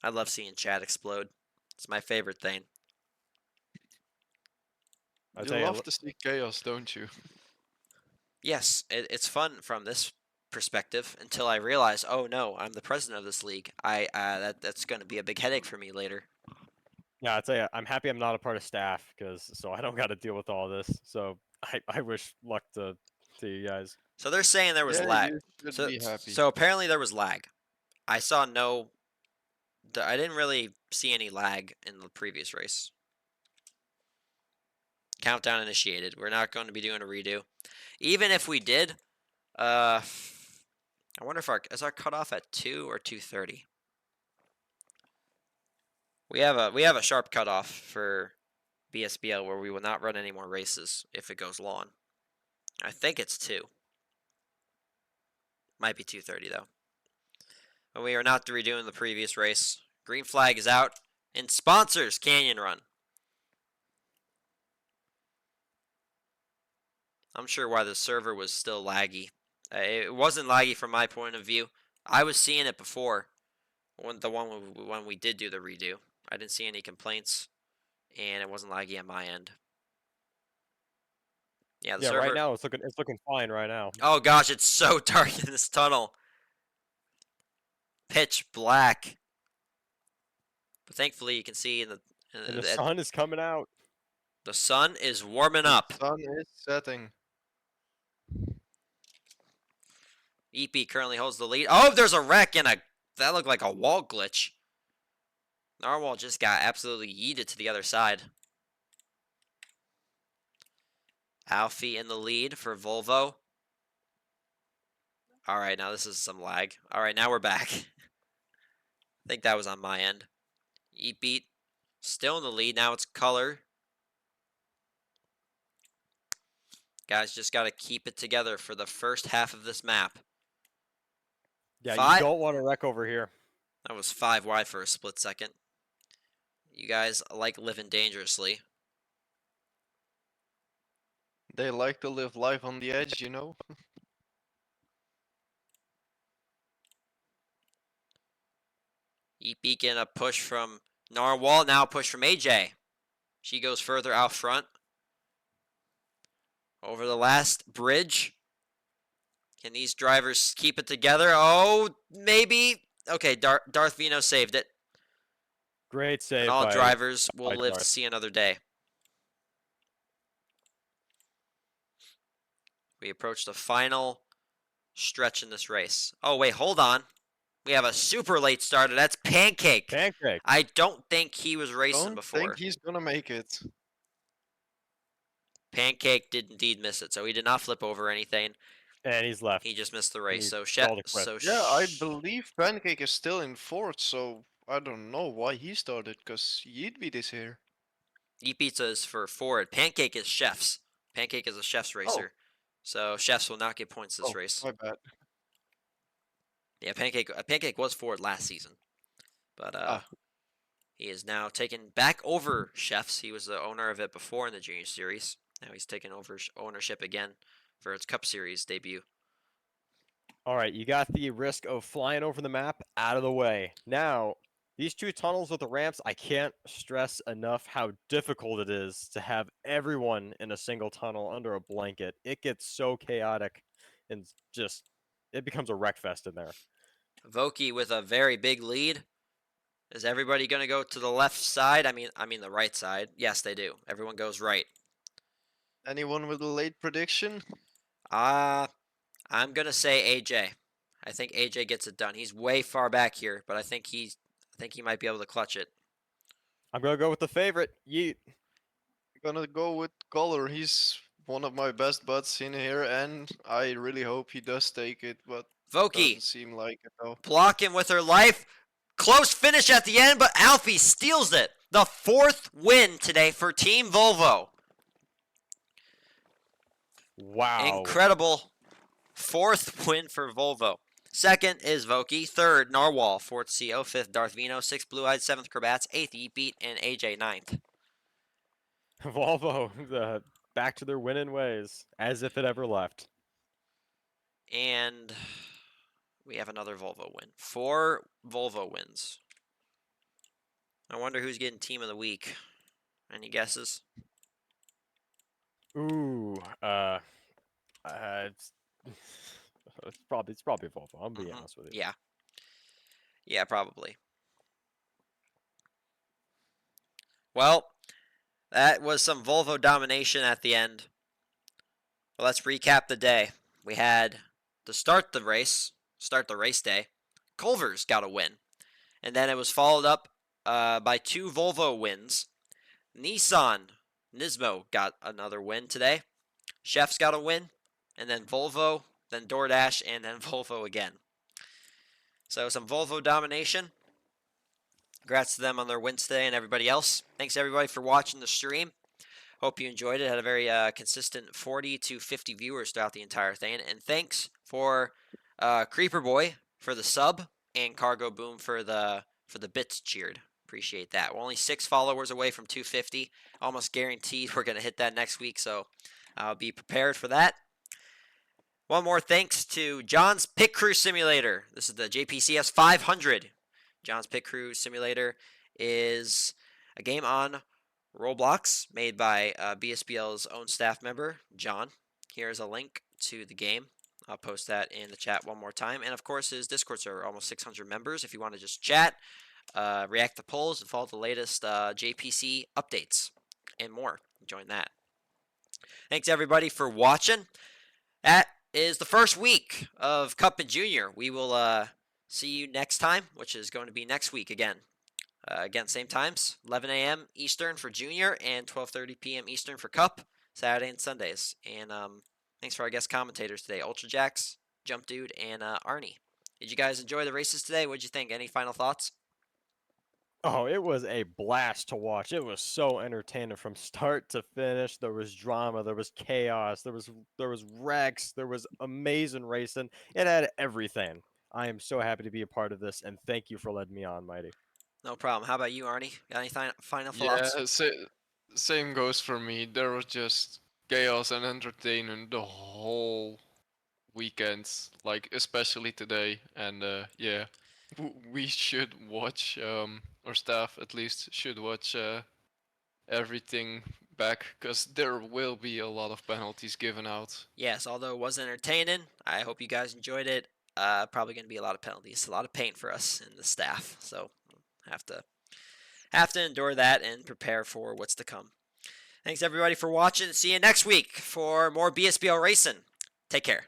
I love seeing chat explode. It's my favorite thing. I'll You tell you, love to see chaos, don't you? Yes, it's fun from this perspective until I realize, oh no, I'm the president of this league. That's going to be a big headache for me later. yeah, I'll tell you, I'm happy I'm not a part of staff so I don't got to deal with all this. So I wish luck to you guys. So they're saying there was Yeah, lag. you should So, be happy. so apparently there was lag. I saw no. I didn't really see any lag in the previous race. Countdown initiated. We're not going to be doing a redo. Even if we did, I wonder if is our cutoff at 2 or 2:30. We have a sharp cutoff for BSBL where we will not run any more races if it goes long. I think it's 2. Might be 2:30 though. But we are not redoing the previous race. Green flag is out. And sponsors Canyon Run. I'm sure why the server was still laggy. It wasn't laggy from my point of view. I was seeing it before when we did do the redo. I didn't see any complaints. and it wasn't laggy on my end. Yeah, the Yeah, server. right now it's looking fine right now. Oh gosh, it's so dark in this tunnel. Pitch black. But thankfully, you can see in And the sun is coming out. the sun is warming The up. sun is setting. EP currently holds the lead. Oh, there's a wreck and that looked like a wall glitch. Narwhal just got absolutely yeeted to the other side. Alfie in the lead for Volvo. All right, now this is some lag. All right, now we're back. I think that was on my end. Beat still in the lead. Now it's Color. Guys, just got to keep it together for the first half of this map. Yeah, Five. you don't want to wreck over here. That was 5 wide for a split second. You guys like living dangerously. They like to live life on the edge, you know? EP getting a push from Narwhal. Now a push from AJ. She goes further out front. Over the last bridge. Can these drivers keep it together? Oh, maybe. Okay, Darth Vino saved it. Great save. And all by drivers will live Darth. to see another day. We approach the final stretch in this race. Oh, wait, hold on. We have a super late starter. That's Pancake. Pancake. I don't think he was racing Don't before. think he's gonna make it. Pancake did indeed miss it, so he did not flip over anything. And he's left. He just missed the race. He So, called it quits. Yeah, I believe Pancake is still in fourth, so I don't know why he started, because Yeetbeat is here. E-Pizza is for Ford. Pancake is Chef's. Pancake is a Chef's racer. So, Chefs will not get points this race. My bad. Yeah, Pancake was Ford last season. But he is now taken back over Chef's. He was the owner of it before in the Junior Series. Now he's taken over ownership again for its Cup Series debut. All right, you got the risk of flying over the map out of the way. Now, these two tunnels with the ramps, I can't stress enough how difficult it is to have everyone in a single tunnel under a blanket. It gets so chaotic and just, it becomes a wreck fest in there. Voki with a very big lead. Is everybody going to go to the left side? I mean the right side. Yes, they do. Everyone goes right. Anyone with a late prediction? I'm going to say AJ. I think AJ gets it done. He's way far back here, but I think he might be able to clutch it. I'm going to go with the favorite, Yeet. Gonna go with Color. He's one of my best buds in here, and I really hope he does take it, but Voki doesn't seem like it though. blocking with her life. Close finish at the end, but Alfie steals it. The 4th win today for Team Volvo. Wow. Incredible 4th win for Volvo. 2nd is Voki. 3rd, Narwhal. 4th, CO. 5th, Darth Vino. 6th, Blue Eyed. 7th, Crabats. 8th, E-Beat. And AJ 9th. Volvo, back to their winning ways, as if it ever left. And we have another Volvo win. 4 Volvo wins. I wonder who's getting Team of the Week. Any guesses? Ooh, it's, it's probably Volvo. I'm gonna be honest with you. Yeah. Yeah, probably. Well, that was some Volvo domination at the end. Well, let's recap the day. We had to start the race day. Culver's got a win. And then it was followed up by 2 Volvo wins. Nismo got another win today. Chef's got a win. And then Volvo, then DoorDash, and then Volvo again. So some Volvo domination. Congrats to them on their wins today and everybody else. Thanks everybody for watching the stream. Hope you enjoyed it. Had a very consistent 40 to 50 viewers throughout the entire thing. And thanks for Creeper Boy for the sub and Cargo Boom for the bits cheered. Appreciate that. We're only 6 followers away from 250. Almost guaranteed we're going to hit that next week, so I'll be prepared for that. One more thanks to John's Pit Crew Simulator. This is the JPCS 500. John's Pit Crew Simulator is a game on Roblox, made by BSBL's own staff member, John. Here's a link to the game. I'll post that in the chat one more time. And of course, his Discord server, almost 600 members. If you want to just chat, react to polls, and follow the latest JPC updates and more, join that. Thanks everybody for watching. That is the first week of Cup and Junior. We will see you next time, which is going to be next week again. Again, same times, 11 a.m. Eastern for Junior and 12:30 p.m. Eastern for Cup, Saturday and Sundays. And thanks for our guest commentators today, Ultra Jax, Jump Dude, and Arnie. Did you guys enjoy the races today? What'd you think? Any final thoughts? Oh, it was a blast to watch. It was so entertaining from start to finish. There was drama, there was chaos, there was wrecks, there was amazing racing. It had everything. I am so happy to be a part of this, and thank you for letting me on, Mighty. No problem. How about you, Arnie? Got any final Yeah, thoughts? same goes for me. There was just chaos and entertainment the whole weekend, like especially today. And yeah, we should watch. Or staff at least should watch everything back, because there will be a lot of penalties given out. Yes, although it was entertaining, I hope you guys enjoyed it. Probably going to be a lot of penalties, a lot of pain for us and the staff. So have to endure that and prepare for what's to come. Thanks everybody for watching. See you next week for more BSBL racing. Take care.